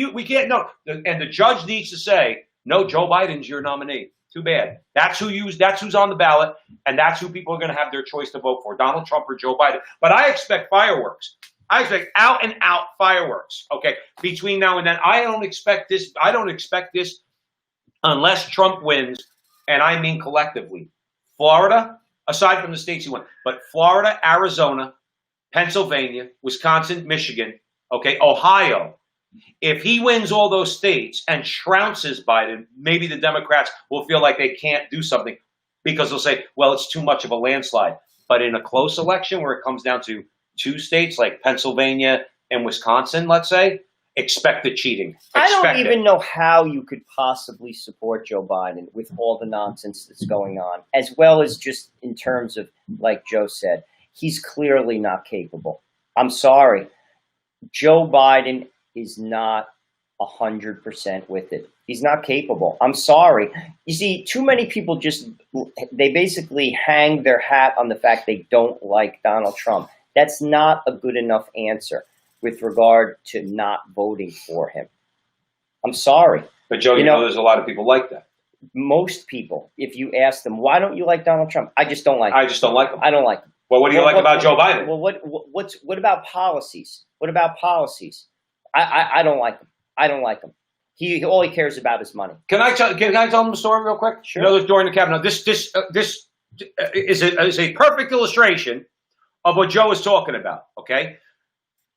no. And the judge needs to say, no, Joe Biden's your nominee. Too bad. That's who's on the ballot, and that's who people are going to have their choice to vote for, Donald Trump or Joe Biden. But I expect fireworks. I expect out and out fireworks. Okay, between now and then, I don't expect this unless Trump wins, and I mean collectively. Florida, aside from the states he won, but Florida, Arizona, Pennsylvania, Wisconsin, Michigan, okay, Ohio. If he wins all those states and trounces Biden, maybe the Democrats will feel like they can't do something because they'll say, well, it's too much of a landslide. But in a close election where it comes down to 2 states like Pennsylvania and Wisconsin, let's say, expect the cheating. I don't even know how you could possibly support Joe Biden with all the nonsense that's going on, as well as just in terms of, like Joe said, he's clearly not capable. I'm sorry. Joe Biden is not 100% with it. He's not capable. I'm sorry. You see, too many people they basically hang their hat on the fact they don't like Donald Trump. That's not a good enough answer with regard to not voting for him. I'm sorry. But Joe, you know there's a lot of people like that. Most people, if you ask them, why don't you like Donald Trump? I just don't like him. I just don't like him. I don't like him. Well, what do you like about Joe Biden? Well, what about policies? What about policies? I don't like him. I don't like him. All he cares about is money. Can I tell them a story real quick? Sure. You know, during the cabinet, this is a perfect illustration of what Joe is talking about. Okay,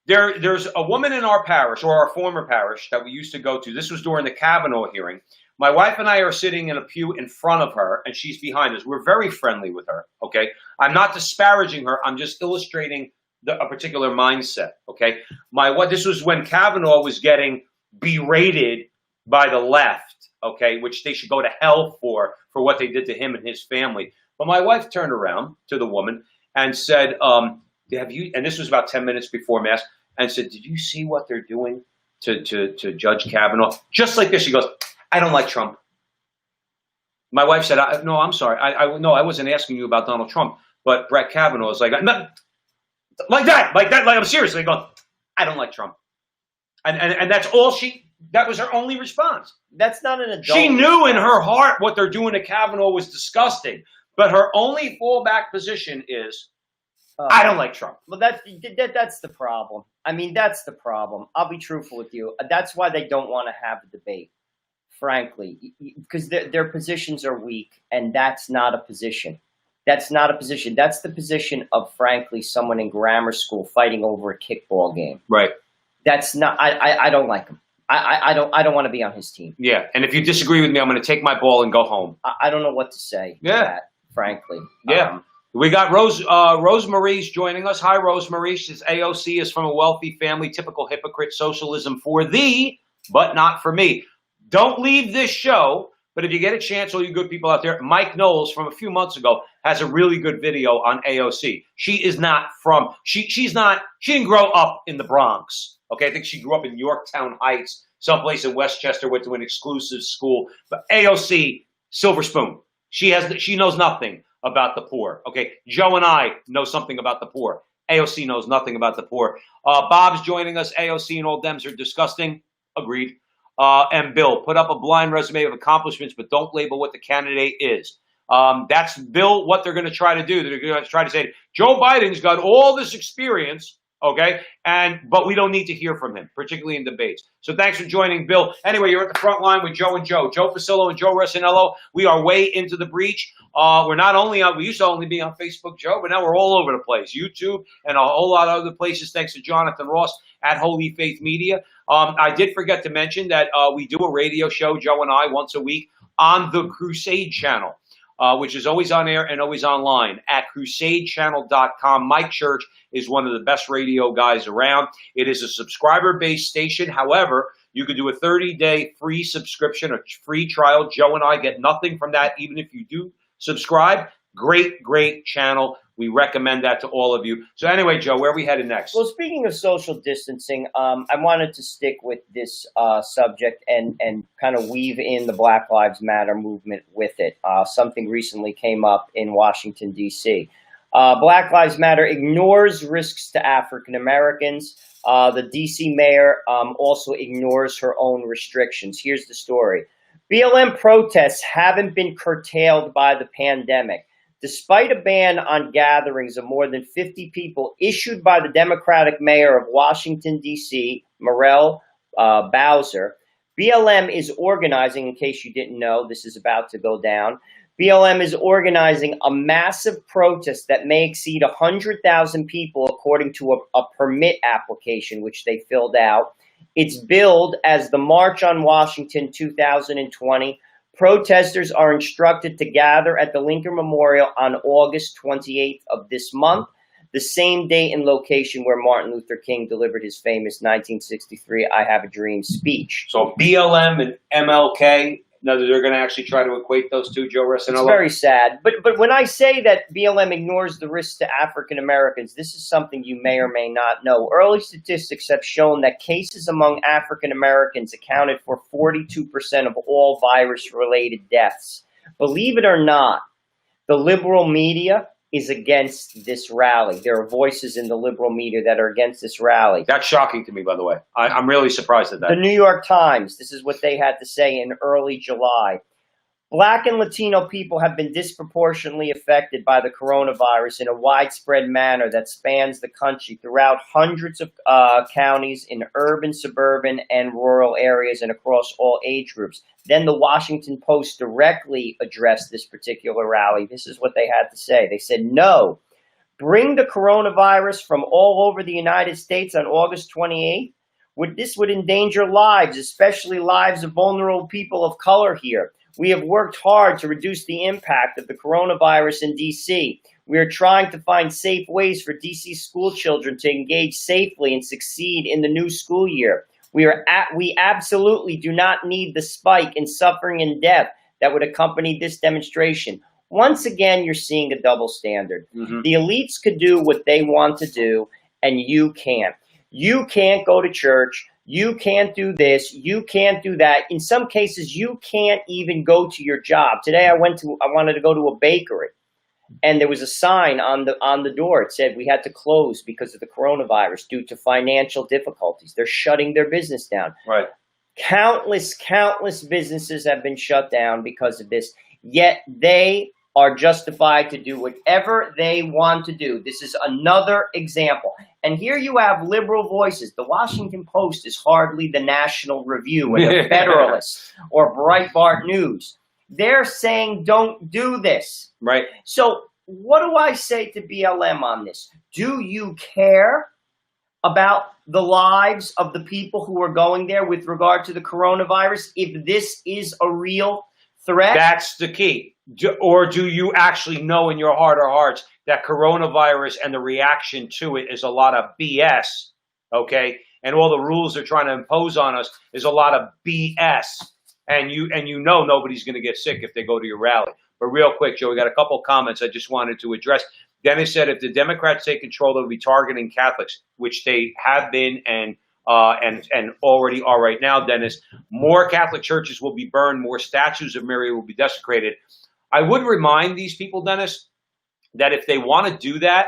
there's a woman in our parish, or our former parish, that we used to go to. This was during the Kavanaugh hearing. My wife and I are sitting in a pew in front of her, and she's behind us. We're very friendly with her. Okay, I'm not disparaging her. I'm just illustrating a particular mindset. Okay, this was when Kavanaugh was getting berated by the left. Okay, which they should go to hell for what they did to him and his family. But my wife turned around to the woman and said, have you, and this was about 10 minutes before Mass, and said, did you see what they're doing to Judge Kavanaugh? Just like this, she goes, I don't like Trump. My wife said, no, I'm sorry. No, I wasn't asking you about Donald Trump, but Brett Kavanaugh is like, no, like that, like I'm seriously going, I don't like Trump. And that's all that was her only response. That's not an adult. She knew in her heart what they're doing to Kavanaugh was disgusting, but her only fallback position is, I don't like Trump. Well, that's the problem. I mean, that's the problem. I'll be truthful with you. That's why they don't want to have a debate, frankly, because their positions are weak, and that's not a position. That's not a position. That's the position of, frankly, someone in grammar school fighting over a kickball game. Right. That's not. I don't like him. I don't want to be on his team. Yeah, and if you disagree with me, I'm going to take my ball and go home. I don't know what to say. To that, frankly. Yeah. We got Rosemarie's joining us. Hi, Rosemarie. She's AOC is from a wealthy family, typical hypocrite, socialism for thee, but not for me. Don't leave this show, but if you get a chance, all you good people out there, Mike Knowles from a few months ago has a really good video on AOC. She is not from, she didn't grow up in the Bronx. Okay, I think she grew up in Yorktown Heights, someplace in Westchester, went to an exclusive school. But AOC, silver spoon. She knows nothing about the poor. Okay, Joe and I know something about the poor. AOC knows nothing about the poor. Bob's joining us. AOC and all Dems are disgusting. Agreed. And Bill, put up a blind resume of accomplishments, but don't label what the candidate is. That's, Bill, what they're going to try to do. They're going to try to say, Joe Biden's got all this experience, okay, but we don't need to hear from him, particularly in debates. So thanks for joining, Bill. Anyway, you're at the front line with Joe and Joe. Joe Pasillo and Joe Resinello. We are way into the breach. We're not only on, we used to only be on Facebook, Joe, but now we're all over the place. YouTube and a whole lot of other places, thanks to Jonathan Ross at Holy Faith Media. I did forget to mention that we do a radio show, Joe and I, once a week on the Crusade channel, which is always on air and always online at crusadechannel.com. Mike Church is one of the best radio guys around. It is a subscriber-based station. However, you could do a 30-day free subscription, a free trial. Joe and I get nothing from that, even if you do subscribe. Great, great channel. We recommend that to all of you. So anyway, Joe, where are we headed next? Well, speaking of social distancing, I wanted to stick with this subject and kind of weave in the Black Lives Matter movement with it. Something recently came up in Washington, D.C. Black Lives Matter ignores risks to African Americans. The D.C. mayor also ignores her own restrictions. Here's the story. BLM protests haven't been curtailed by the pandemic. Despite a ban on gatherings of more than 50 people issued by the Democratic mayor of Washington, D.C., Muriel Bowser, BLM is organizing, in case you didn't know, this is about to go down, BLM is organizing a massive protest that may exceed 100,000 people, according to a permit application, which they filled out. It's billed as the March on Washington 2020. Protesters are instructed to gather at the Lincoln Memorial on August 28th of this month, the same date and location where Martin Luther King delivered his famous 1963 I Have a Dream speech. So BLM and MLK, now they're going to actually try to equate those two, Joe Resinello? It's very sad. But when I say that BLM ignores the risks to African Americans, this is something you may or may not know. Early statistics have shown that cases among African Americans accounted for 42% of all virus-related deaths. Believe it or not, the liberal media is against this rally. There are voices in the liberal media that are against this rally. That's shocking to me, by the way. I'm really surprised at that. The New York Times, this is what they had to say in early July. Black and Latino people have been disproportionately affected by the coronavirus in a widespread manner that spans the country throughout hundreds of counties in urban, suburban, and rural areas and across all age groups. Then the Washington Post directly addressed this particular rally. This is what they had to say. They said, no, bring the coronavirus from all over the United States on August 28th. This would endanger lives, especially lives of vulnerable people of color here. We have worked hard to reduce the impact of the coronavirus in D.C. We are trying to find safe ways for D.C. school children to engage safely and succeed in the new school year. We absolutely do not need the spike in suffering and death that would accompany this demonstration. Once again, you're seeing a double standard. Mm-hmm. The elites could do what they want to do, and you can't. You can't go to church. You can't do this. You can't do that. In some cases, you can't even go to your job. Today, I wanted to go to a bakery, and there was a sign on the door. It said we had to close because of the coronavirus due to financial difficulties. They're shutting their business down. Right. Countless businesses have been shut down because of this, yet they are justified to do whatever they want to do. This is another example. And here you have liberal voices. The Washington Post is hardly the National Review or the Federalist or Breitbart News. They're saying don't do this. Right. So what do I say to BLM on this? Do you care about the lives of the people who are going there with regard to the coronavirus if this is a real threat? That's the key. Or do you actually know in your heart of hearts that coronavirus and the reaction to it is a lot of BS, okay? And all the rules they're trying to impose on us is a lot of BS. And you know nobody's going to get sick if they go to your rally. But real quick, Joe, we got a couple of comments I just wanted to address. Dennis said if the Democrats take control, they'll be targeting Catholics, which they have been and already are right now, Dennis. More Catholic churches will be burned. More statues of Mary will be desecrated. I would remind these people, Dennis, that if they want to do that,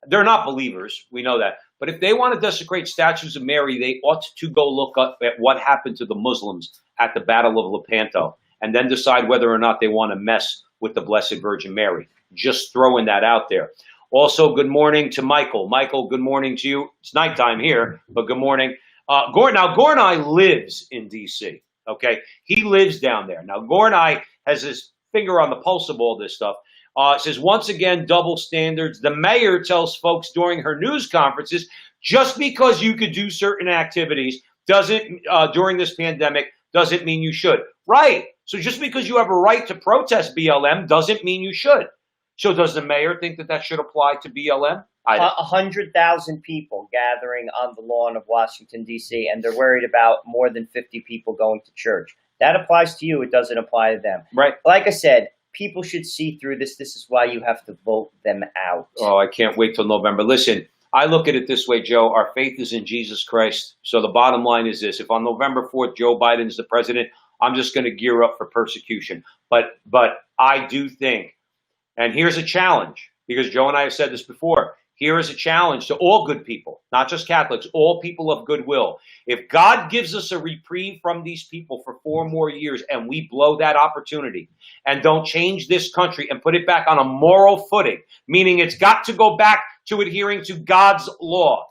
they're not believers. We know that. But if they want to desecrate statues of Mary, they ought to go look up at what happened to the Muslims at the Battle of Lepanto and then decide whether or not they want to mess with the Blessed Virgin Mary. Just throwing that out there. Also, good morning to Michael. Michael, good morning to you. It's nighttime here, but good morning. Gornai lives in D.C., okay? He lives down there. Now, Gornai has his finger on the pulse of all this stuff. Says, once again, double standards. The mayor tells folks during her news conferences, just because you could do certain activities during this pandemic doesn't mean you should. Right. So just because you have a right to protest BLM doesn't mean you should. So does the mayor think that should apply to BLM? 100,000 people gathering on the lawn of Washington, D.C., and they're worried about more than 50 people going to church. That applies to you. It doesn't apply to them. Right. Like I said, people should see through this. This is why you have to vote them out. Oh, I can't wait till November. Listen, I look at it this way, Joe. Our faith is in Jesus Christ. So the bottom line is this. If on November 4th, Joe Biden's the president, I'm just going to gear up for persecution. But I do think, and here's a challenge, because Joe and I have said this before. Here is a challenge to all good people, not just Catholics, all people of goodwill. If God gives us a reprieve from these people for 4 more years and we blow that opportunity and don't change this country and put it back on a moral footing, meaning it's got to go back to adhering to God's law,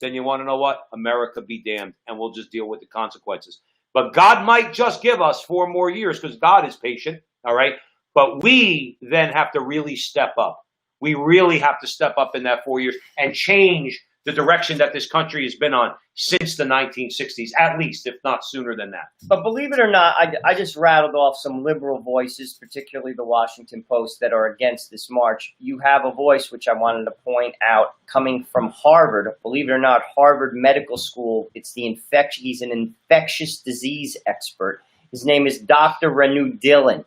then you want to know what? America be damned, and we'll just deal with the consequences. But God might just give us 4 more years because God is patient, all right? But we then have to really step up. We really have to step up in that 4 years and change the direction that this country has been on since the 1960s, at least, if not sooner than that. But believe it or not, I just rattled off some liberal voices, particularly the Washington Post, that are against this march. You have a voice, which I wanted to point out, coming from Harvard. Believe it or not, Harvard Medical School. He's an infectious disease expert. His name is Dr. Renu Dillon.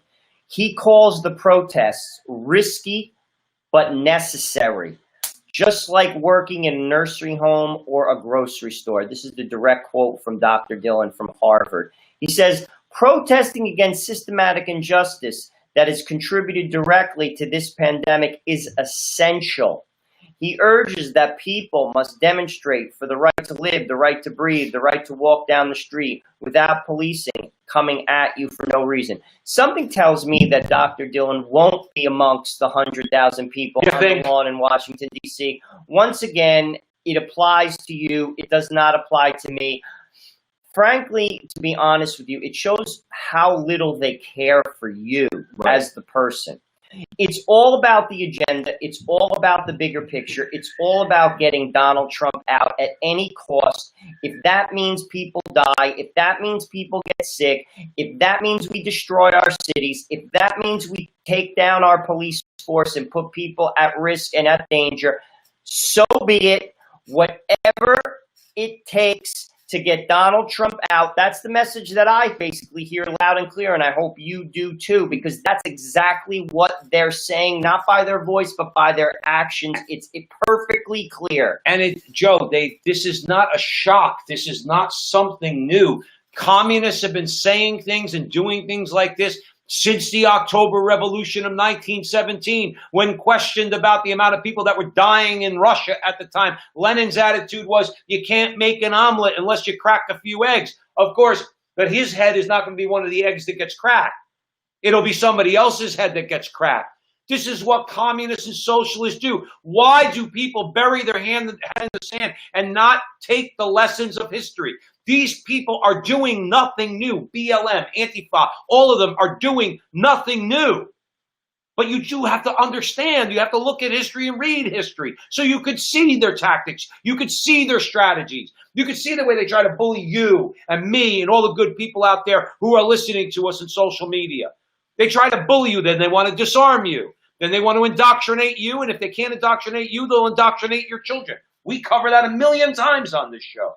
He calls the protests risky but necessary, just like working in a nursery home or a grocery store. This is the direct quote from Dr. Dillon from Harvard. He says, protesting against systematic injustice that has contributed directly to this pandemic is essential. He urges that people must demonstrate for the right to live, the right to breathe, the right to walk down the street without policing coming at you for no reason. Something tells me that Dr. Dillon won't be amongst the 100,000 people on the lawn in Washington, D.C. Once again, it applies to you. It does not apply to me. Frankly, to be honest with you, it shows how little they care for you as the person. It's all about the agenda. It's all about the bigger picture. It's all about getting Donald Trump out at any cost. If that means people die, if that means people get sick, if that means we destroy our cities, if that means we take down our police force and put people at risk and at danger, so be it. Whatever it takes, to get Donald Trump out. That's the message that I basically hear loud and clear, and I hope you do too, because that's exactly what they're saying, not by their voice, but by their actions. It's perfectly clear. And Joe, this is not a shock. This is not something new. Communists have been saying things and doing things like this since the October Revolution of 1917, when questioned about the amount of people that were dying in Russia at the time. Lenin's attitude was, you can't make an omelet unless you crack a few eggs. Of course, but his head is not going to be one of the eggs that gets cracked. It'll be somebody else's head that gets cracked. This is what communists and socialists do. Why do people bury their hand in the sand and not take the lessons of history? These people are doing nothing new. BLM, Antifa, all of them are doing nothing new. But you do have to understand, you have to look at history and read history so you could see their tactics. You could see their strategies. You could see the way they try to bully you and me and all the good people out there who are listening to us in social media. They try to bully you, then they want to disarm you. Then they want to indoctrinate you, and if they can't indoctrinate you, they'll indoctrinate your children. We cover that 1,000,000 times on this show.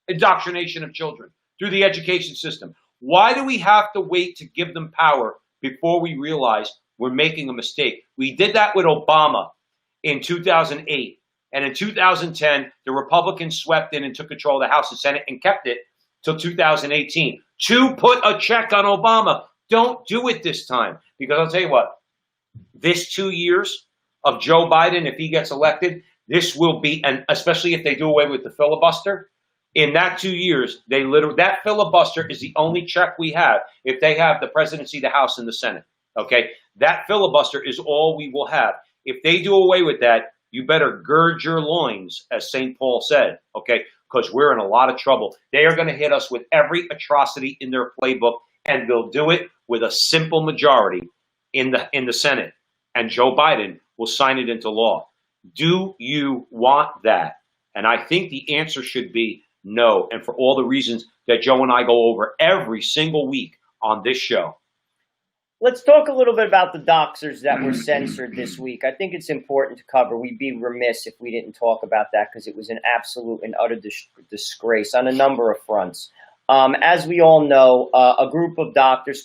Indoctrination of children through the education system. Why do we have to wait to give them power before we realize we're making a mistake? We did that with Obama in 2008. And in 2010, the Republicans swept in and took control of the House and Senate and kept it till 2018 to put a check on Obama. Don't do it this time, because I'll tell you what, this 2 years of Joe Biden, if he gets elected, this will be, and especially if they do away with the filibuster, in that 2 years, that filibuster is the only check we have if they have the presidency, the House, and the Senate. Okay, that filibuster is all we will have. If they do away with that, you better gird your loins, as St. Paul said. Okay, because we're in a lot of trouble. They are going to hit us with every atrocity in their playbook, and they'll do it with a simple majority in the Senate, and Joe Biden will sign it into law. Do you want that? And I think the answer should be no, and for all the reasons that Joe and I go over every single week on this show. Let's talk a little bit about the doxers that were censored this week. I think it's important to cover. We'd be remiss if we didn't talk about that, because it was an absolute and utter disgrace on a number of fronts. As we all know, a group of doctors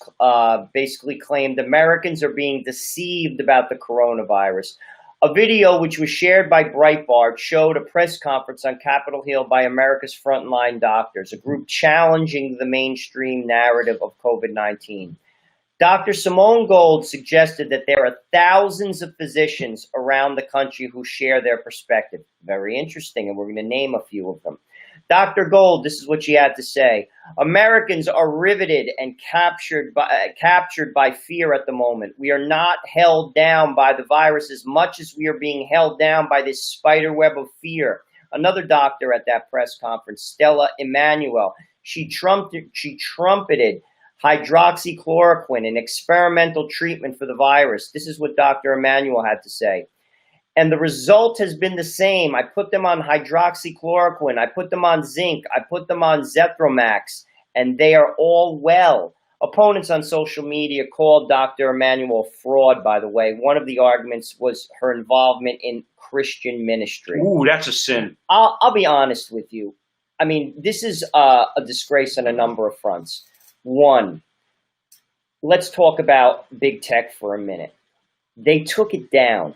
basically claimed Americans are being deceived about the coronavirus. A video which was shared by Breitbart showed a press conference on Capitol Hill by America's frontline doctors, a group challenging the mainstream narrative of COVID-19. Dr. Simone Gold suggested that there are thousands of physicians around the country who share their perspective. Very interesting, and we're going to name a few of them. Dr. Gold, this is what she had to say. Americans are riveted and captured by fear at the moment. We are not held down by the virus as much as we are being held down by this spider web of fear. Another doctor at that press conference, Stella Emanuel, she trumpeted hydroxychloroquine, an experimental treatment for the virus. This is what Dr. Emanuel had to say. And the result has been the same. I put them on hydroxychloroquine. I put them on zinc. I put them on Zethromax, and they are all well. Opponents on social media called Dr. Emanuel fraud, by the way. One of the arguments was her involvement in Christian ministry. Ooh, that's a sin. I'll be honest with you. I mean, this is a disgrace on a number of fronts. One, let's talk about big tech for a minute. They took it down.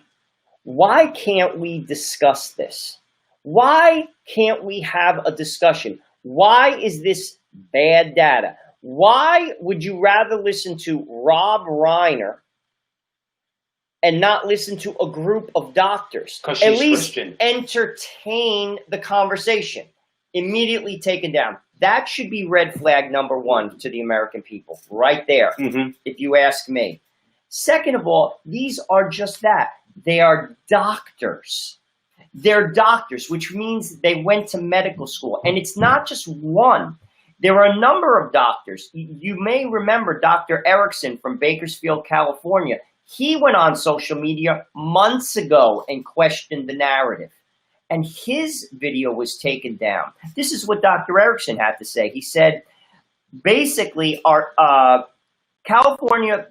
Why can't we discuss this? Why can't we have a discussion? Why is this bad data? Why would you rather listen to Rob Reiner and not listen to a group of doctors? Because she's at least Christian. Entertain the conversation. Immediately taken down. That should be red flag number one to the American people, right there, if you ask me. Second of all, these are just that. They are doctors. They're doctors, which means they went to medical school. And it's not just one. There are a number of doctors. You may remember Dr. Erickson from Bakersfield, California. He went on social media months ago and questioned the narrative. And his video was taken down. This is what Dr. Erickson had to say. He said, basically, our California,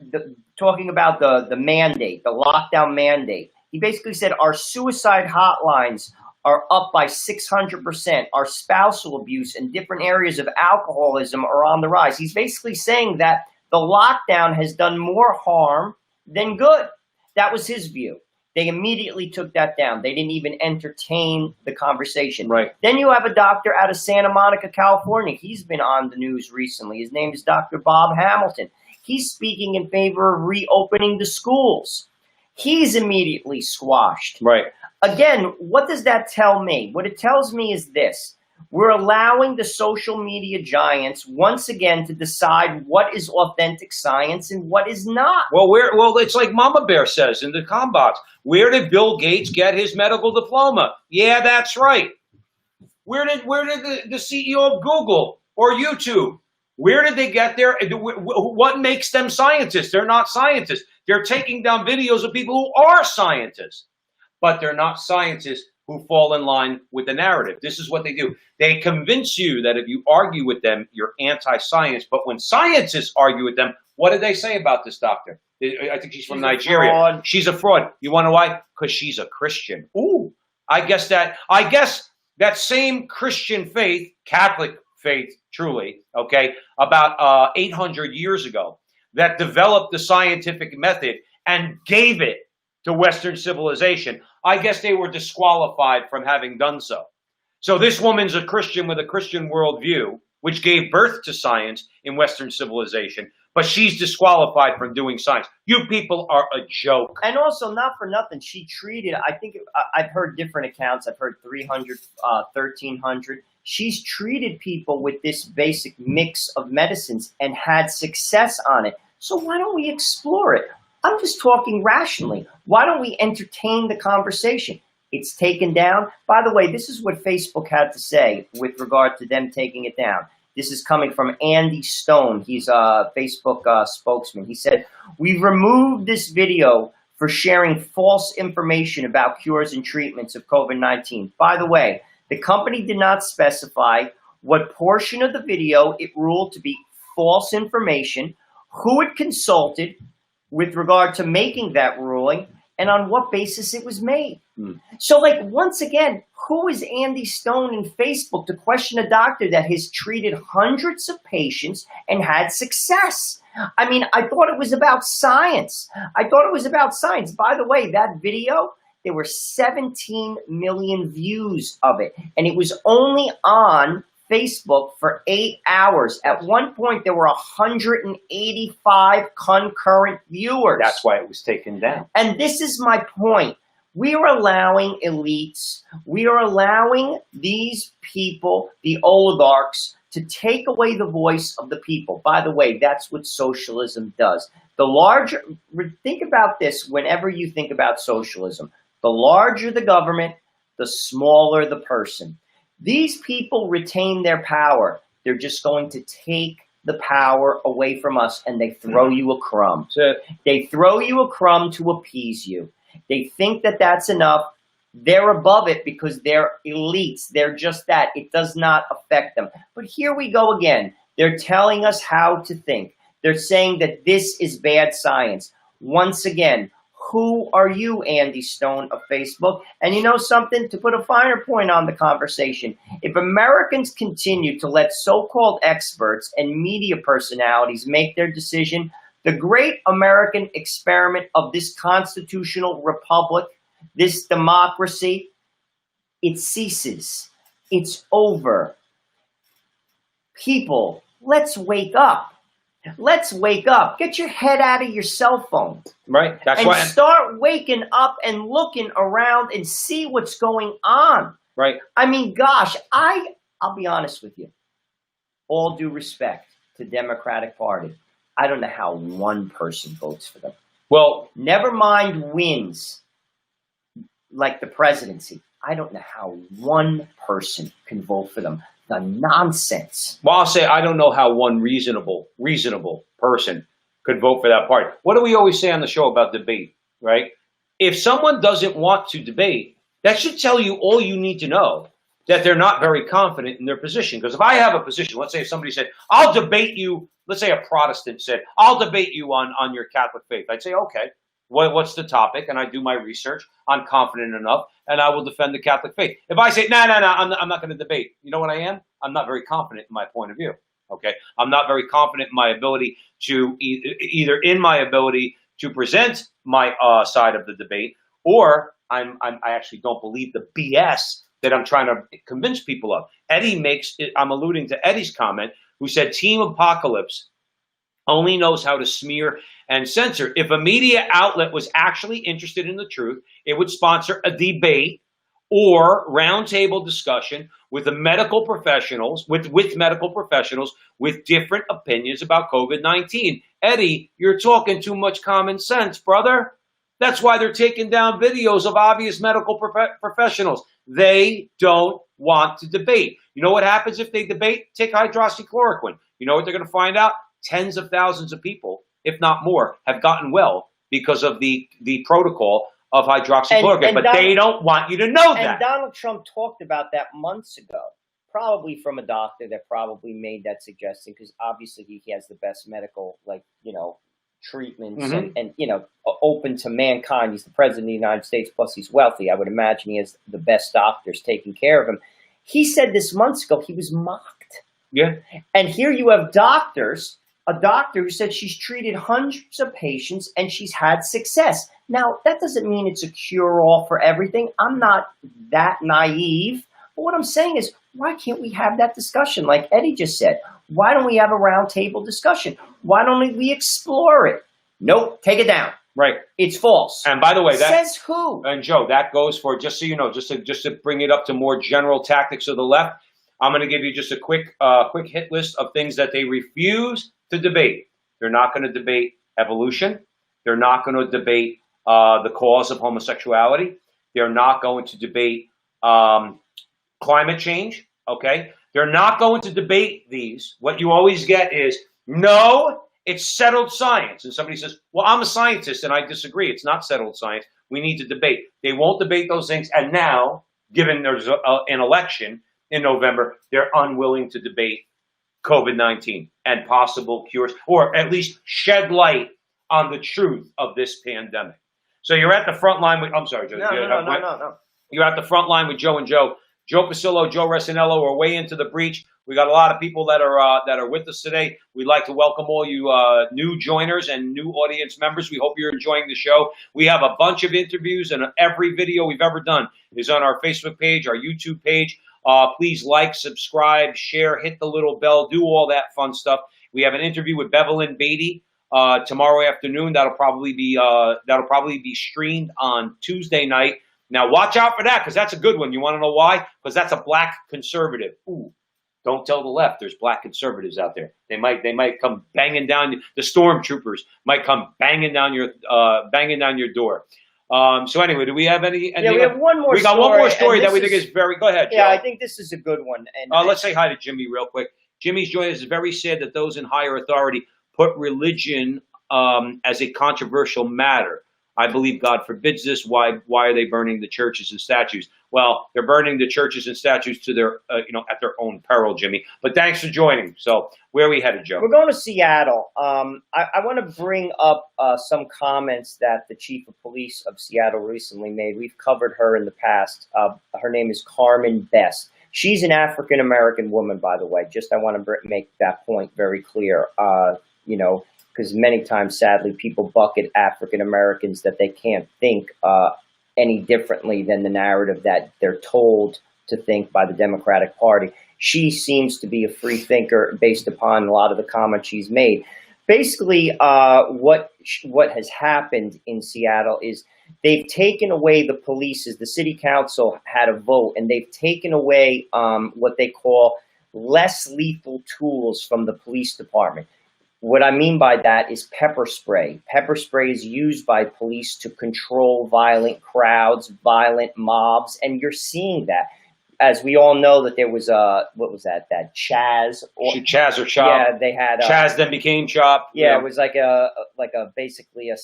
talking about the mandate, the lockdown mandate, he basically said our suicide hotlines are up by 600%. Our spousal abuse and different areas of alcoholism are on the rise. He's basically saying that the lockdown has done more harm than good. That was his view. They immediately took that down. They didn't even entertain the conversation. Right. Then you have a doctor out of Santa Monica, California. He's been on the news recently. His name is Dr. Bob Hamilton. He's speaking in favor of reopening the schools. He's immediately squashed. Right. Again, what does that tell me? What it tells me is this. We're allowing the social media giants once again to decide what is authentic science and what is not. Well, it's like Mama Bear says in the combox. Where did Bill Gates get his medical diploma? Yeah, that's right. Where did the CEO of Google or YouTube? Where did they get there? What makes them scientists? They're not scientists. They're taking down videos of people who are scientists, but they're not scientists who fall in line with the narrative. This is what they do. They convince you that if you argue with them, you're anti-science. But when scientists argue with them, what did they say about this doctor? I think she's from Nigeria. Fraud. She's a fraud. You want to know why? Because she's a Christian. Ooh, I guess that same Christian faith, Catholic faith, truly, okay, about 800 years ago, that developed the scientific method and gave it to Western civilization, I guess they were disqualified from having done so. So this woman's a Christian with a Christian worldview, which gave birth to science in Western civilization, but she's disqualified from doing science. You people are a joke. And also, not for nothing, she treated, I think, I've heard different accounts. I've heard 300, 1,300. She's treated people with this basic mix of medicines and had success on it. So why don't we explore it? I'm just talking rationally. Why don't we entertain the conversation? It's taken down. By the way, this is what Facebook had to say with regard to them taking it down. This is coming from Andy Stone. He's a Facebook spokesman. He said, "We've removed this video for sharing false information about cures and treatments of COVID-19. By the way, the company did not specify what portion of the video it ruled to be false information, who it consulted with regard to making that ruling, and on what basis it was made." So, like, once again, who is Andy Stone in Facebook to question a doctor that has treated hundreds of patients and had success? I mean, I thought it was about science. By the way, that video, there were 17 million views of it, and it was only on Facebook for 8 hours. At one point, there were 185 concurrent viewers. That's why it was taken down. And this is my point. We are allowing elites, we are allowing these people, the oligarchs, to take away the voice of the people. By the way, that's what socialism does. The larger, think about this whenever you think about socialism. The larger the government, the smaller the person. These people retain their power. They're just going to take the power away from us, and they throw you a crumb. They throw you a crumb to appease you. They think that that's enough. They're above it because they're elites. They're just that. It does not affect them. But here we go again. They're telling us how to think. They're saying that this is bad science. Once again, who are you, Andy Stone of Facebook? And you know something? To put a finer point on the conversation, if Americans continue to let so-called experts and media personalities make their decision, the great American experiment of this constitutional republic, this democracy, it ceases. It's over. People, let's wake up. Let's wake up. Get your head out of your cell phone. Right. That's and why. Start waking up and looking around and see what's going on. Right. I mean, gosh, I'll be honest with you. All due respect to Democratic Party, I don't know how one person votes for them. Well, never mind wins like the presidency. I don't know how one person can vote for them. The nonsense. Well, I'll say I don't know how one reasonable person could vote for that party. What do we always say on the show about debate, right? If someone doesn't want to debate, that should tell you all you need to know, that they're not very confident in their position. Because if I have a position, let's say if somebody said, I'll debate you, let's say a Protestant said, I'll debate you on your Catholic faith. I'd say, okay, what's the topic, and I do my research. I'm confident enough, and I will defend the Catholic faith. If I say, no, I'm not going to debate, you know what I am? I'm not very confident in my point of view. Okay, I'm not very confident in my ability to either in my ability to present my side of the debate, or I actually don't believe the BS that I'm trying to convince people of. Eddie makes it, I'm alluding to Eddie's comment, who said Team Apocalypse only knows how to smear and censor. If a media outlet was actually interested in the truth, it would sponsor a debate or roundtable discussion with the medical professionals, with medical professionals with different opinions about COVID-19. Eddie, you're talking too much common sense, brother. That's why they're taking down videos of obvious medical professionals. They don't want to debate. You know what happens if they debate? Take hydroxychloroquine. You know what they're going to find out? Tens of thousands of people, if not more, have gotten well because of the protocol of hydroxychloroquine. But they don't want you to know that. And Donald Trump talked about that months ago, probably from a doctor that probably made that suggestion, because obviously he has the best medical, treatments and open to mankind. He's the president of the United States, plus he's wealthy. I would imagine he has the best doctors taking care of him. He said this months ago. He was mocked. Yeah. And here you have doctors, a doctor who said she's treated hundreds of patients and she's had success. Now, that doesn't mean it's a cure-all for everything. I'm not that naive. But what I'm saying is, why can't we have that discussion? Like Eddie just said, why don't we have a roundtable discussion? Why don't we explore it? Nope, take it down. Right. It's false. And by the way, that says who? And Joe, that goes for, just so you know, just to bring it up to more general tactics of the left. I'm going to give you just a quick hit list of things that they refuse to debate. They're not going to debate evolution. They're not going to debate the cause of homosexuality. They're not going to debate climate change. Okay. They're not going to debate these. What you always get is, no, it's settled science. And somebody says, well, I'm a scientist and I disagree. It's not settled science. We need to debate. They won't debate those things. And now, given there's an election in November, they're unwilling to debate COVID-19 and possible cures, or at least shed light on the truth of this pandemic. So you're at the front line with, I'm sorry, Joe. No. You're at the front line with Joe and Joe. Joe Pasillo, Joe Resinello are way into the breach. We got a lot of people that are with us today. We'd like to welcome all you new joiners and new audience members. We hope you're enjoying the show. We have a bunch of interviews, and every video we've ever done is on our Facebook page, our YouTube page. Please like, subscribe, share, hit the little bell, do all that fun stuff. We have an interview with Bevelyn Beatty tomorrow afternoon. That'll probably be streamed on Tuesday night. Now, watch out for that, because that's a good one. You want to know why? Because that's a black conservative. Ooh, don't tell the left there's black conservatives out there. They might come banging down. The stormtroopers might come banging down your door. So anyway, do we have any? Yeah, we have one more. We got one more story that we think is very. Go ahead, Joe. Yeah, I think this is a good one. And let's say hi to Jimmy real quick. Jimmy's joining us. It's very sad that those in higher authority put religion as a controversial matter. I believe God forbids this. Why are they burning the churches and statues? Well, they're burning the churches and statues to their, at their own peril, Jimmy. But thanks for joining. So where are we headed, Joe? We're going to Seattle. I want to bring up some comments that the chief of police of Seattle recently made. We've covered her in the past. Her name is Carmen Best. She's an African-American woman, by the way. I want to make that point very clear. Because many times, sadly, people bucket African Americans that they can't think any differently than the narrative that they're told to think by the Democratic Party. She seems to be a free thinker based upon a lot of the comments she's made. Basically, what has happened in Seattle is they've taken away the police's. The city council had a vote, and they've taken away what they call less lethal tools from the police department. What I mean by that is pepper spray. Pepper spray is used by police to control violent crowds, violent mobs, and you're seeing that. As we all know, that there was what was that Chaz? Chaz or Chop? Yeah, they had Chaz then became Chop. Yeah, it was like basically a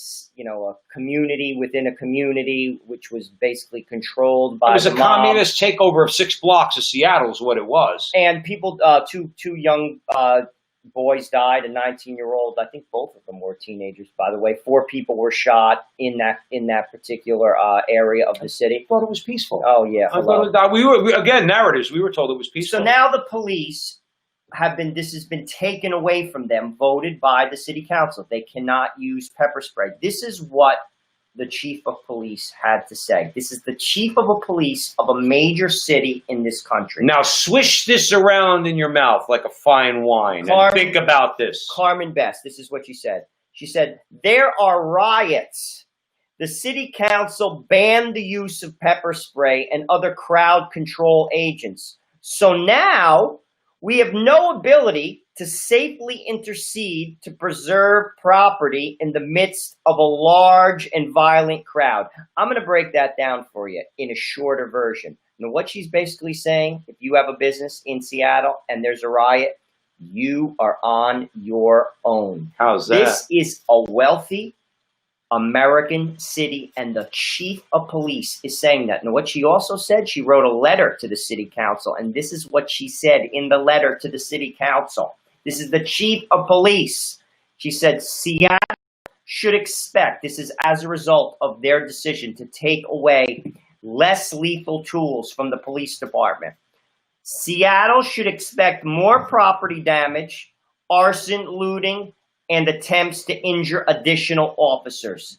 community within a community, which was basically controlled by. It was the a mob. communist takeover of 6 blocks of Seattle, is what it was. And people, two young boys died, a 19-year-old. I think both of them were teenagers, by the way. 4 people were shot in that particular area of the city. I thought it was peaceful. Oh yeah, I thought it was, again, narratives. We were told it was peaceful. So now the police this has been taken away from them, voted by the city council. They cannot use pepper spray. This is what the chief of police had to say. This is the chief of a police of a major city in this country. Now swish this around in your mouth like a fine wine and think about this. Carmen Best, this is what she said. She said, there are riots. The city council banned the use of pepper spray and other crowd control agents. So now we have no ability to safely intercede to preserve property in the midst of a large and violent crowd. I'm going to break that down for you in a shorter version. Now, what she's basically saying, if you have a business in Seattle and there's a riot, you are on your own. How's that? This is a wealthy American city, and the chief of police is saying that. And what she also said, she wrote a letter to the city council, and this is what she said in the letter to the city council. This is the chief of police. She said, Seattle should expect, this is as a result of their decision to take away less lethal tools from the police department. Seattle should expect more property damage, arson, looting, and attempts to injure additional officers.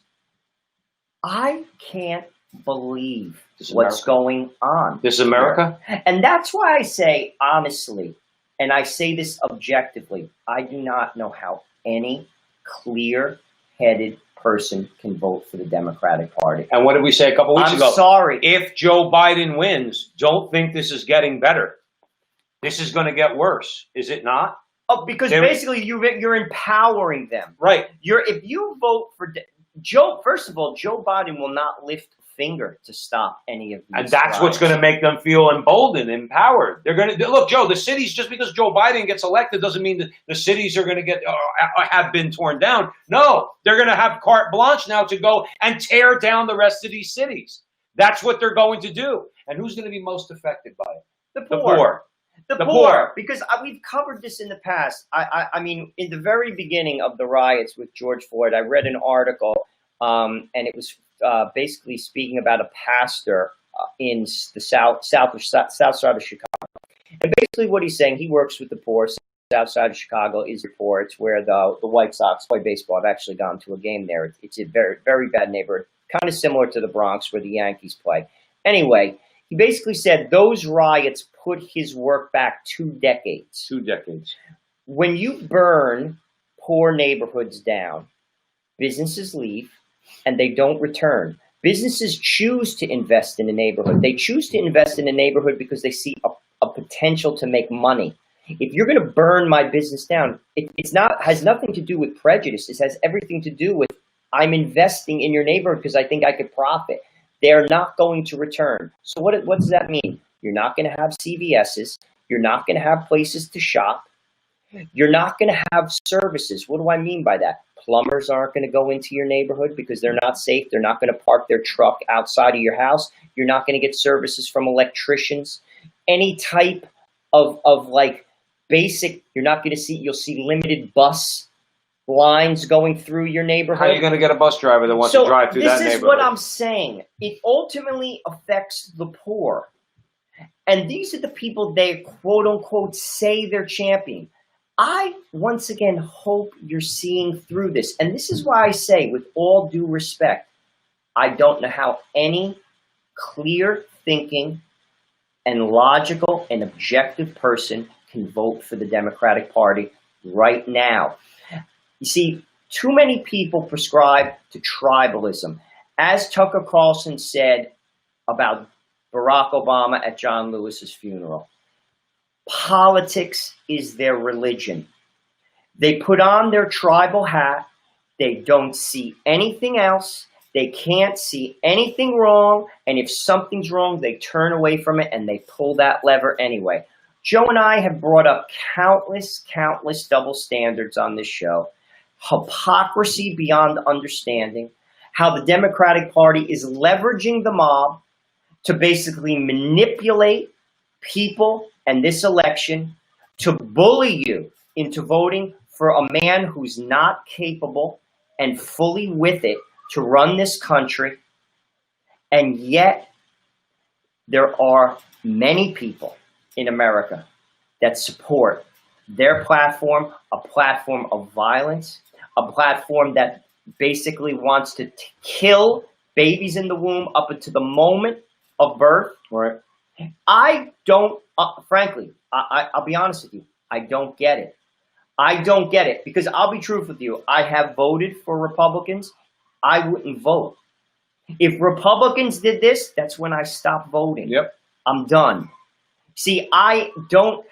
I can't believe what's going on. This is America? And that's why I say, honestly, and I say this objectively, I do not know how any clear-headed person can vote for the Democratic Party. And what did we say a couple weeks ago? I'm sorry. If Joe Biden wins, don't think this is getting better. This is going to get worse, is it not? Oh, because basically you're empowering them. Right. If you vote for Joe, first of all, Joe Biden will not lift a finger to stop any of these. And that's what's going to make them feel emboldened, empowered. They're going to look, Joe. The cities, just because Joe Biden gets elected, doesn't mean that the cities are going to get have been torn down. No, they're going to have carte blanche now to go and tear down the rest of these cities. That's what they're going to do. And who's going to be most affected by it? The poor. The poor, because we've covered this in the past. I mean, in the very beginning of the riots with George Floyd, I read an article, and it was basically speaking about a pastor in the south side of Chicago. And basically what he's saying, he works with the poor. South side of Chicago is poor. It's where the White Sox play baseball. I've actually gone to a game there. It's a very, very bad neighborhood, kind of similar to the Bronx where the Yankees play. Anyway, he basically said those riots put his work back 2 decades. 2 decades. When you burn poor neighborhoods down, businesses leave and they don't return. Businesses choose to invest in a neighborhood. They choose to invest in a neighborhood because they see a potential to make money. If you're going to burn my business down, has nothing to do with prejudice. It has everything to do with I'm investing in your neighborhood because I think I could profit. They're not going to return. So what does that mean? You're not going to have CVS's. You're not going to have places to shop. You're not going to have services. What do I mean by that? Plumbers aren't going to go into your neighborhood because they're not safe. They're not going to park their truck outside of your house. You're not going to get services from electricians. Any type of like basic, you're not going to see, you'll see limited bus lines going through your neighborhood. How are you going to get a bus driver that wants to drive through that neighborhood? This is what I'm saying. It ultimately affects the poor. And these are the people they quote unquote say they're championing. I, once again, hope you're seeing through this. And this is why I say, with all due respect, I don't know how any clear thinking and logical and objective person can vote for the Democratic Party right now. You see, too many people prescribe to tribalism. As Tucker Carlson said about Barack Obama at John Lewis's funeral, politics is their religion. They put on their tribal hat. They don't see anything else. They can't see anything wrong. And if something's wrong, they turn away from it and they pull that lever anyway. Joe and I have brought up countless double standards on this show. Hypocrisy beyond understanding. How the Democratic Party is leveraging the mob to basically manipulate people and this election, to bully you into voting for a man who's not capable and fully with it to run this country. And yet there are many people in America that support their platform, a platform of violence, a platform that basically wants to kill babies in the womb up until the moment of birth. Right. I don't, frankly, I'll be honest with you, I don't get it. I don't get it, because I'll be truthful with you. I have voted for Republicans. I wouldn't vote. If Republicans did this, that's when I stop voting. Yep. I'm done. See, I don't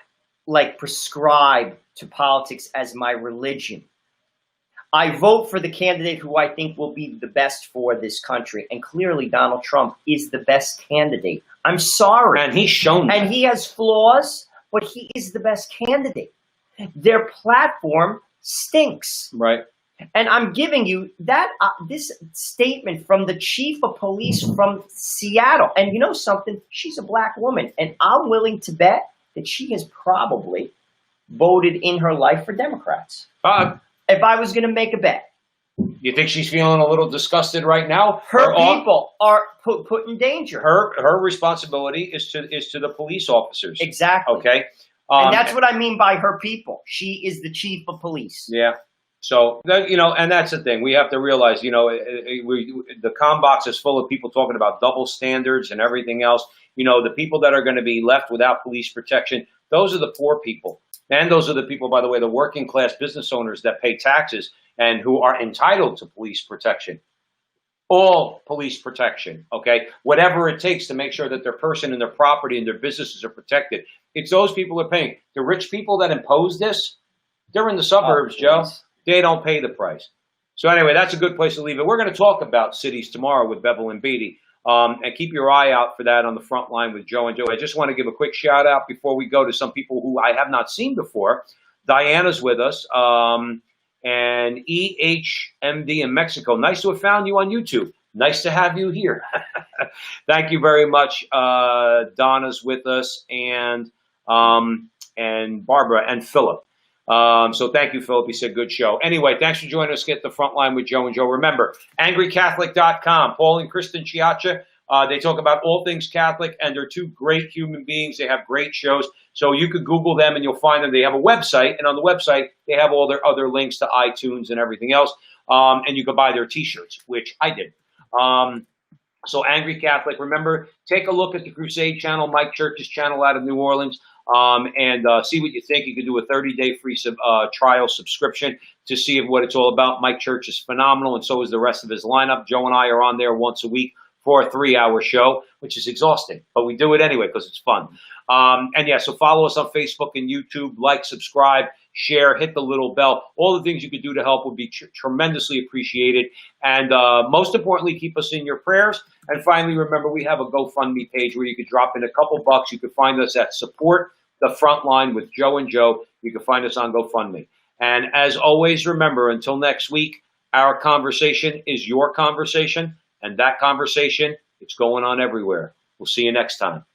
prescribe to politics as my religion. I vote for the candidate who I think will be the best for this country. And clearly Donald Trump is the best candidate. I'm sorry. And he's shown that. And he has flaws, but he is the best candidate. Their platform stinks. Right. And I'm giving you that this statement from the chief of police from Seattle. And you know something? She's a black woman. And I'm willing to bet that she has probably voted in her life for Democrats. If I was going to make a bet. You think she's feeling a little disgusted right now? Her people are put in danger. Her responsibility is to the police officers. Exactly. Okay. And that's what I mean by her people. She is the chief of police. Yeah. So, and that's the thing. We have to realize, the comm box is full of people talking about double standards and everything else. The people that are going to be left without police protection, those are the poor people. And those are the people, by the way, the working class business owners that pay taxes and who are entitled to police protection. All police protection, okay? Whatever it takes to make sure that their person and their property and their businesses are protected. It's those people who are paying. The rich people that impose this, they're in the suburbs, Joe. They don't pay the price. So anyway, that's a good place to leave it. We're going to talk about cities tomorrow with Bevel and Beatty. And keep your eye out for that on the front line with Joe and Joe. I just want to give a quick shout out before we go to some people who I have not seen before. Diana's with us, and EHMD in Mexico. Nice to have found you on YouTube. Nice to have you here. Thank you very much. Donna's with us, and Barbara and Philip. So thank you, Philip. He said good show. Anyway, thanks for joining us. Get the front line with Joe and Joe. Remember, angrycatholic.com. Paul and Kristen Chiacha. They talk about all things Catholic, and they're two great human beings. They have great shows. So you could Google them and you'll find them. They have a website, and on the website, they have all their other links to iTunes and everything else. And you could buy their t-shirts, which I did. So Angry Catholic, remember, take a look at the Crusade channel, Mike Church's channel out of New Orleans. And see what you think. You can do a 30-day free trial subscription to see what it's all about. Mike Church is phenomenal, and so is the rest of his lineup. Joe and I are on there once a week for a 3-hour show, which is exhausting, but we do it anyway because it's fun. And yeah, so follow us on Facebook and YouTube, like, subscribe, share, hit the little bell. All the things you could do to help would be tremendously appreciated. And most importantly, keep us in your prayers. And finally, remember, we have a GoFundMe page where you could drop in a couple bucks. You could find us at Support the Front Line with Joe and Joe. You can find us on GoFundMe. And as always, remember, until next week, our conversation is your conversation. And that conversation, it's going on everywhere. We'll see you next time.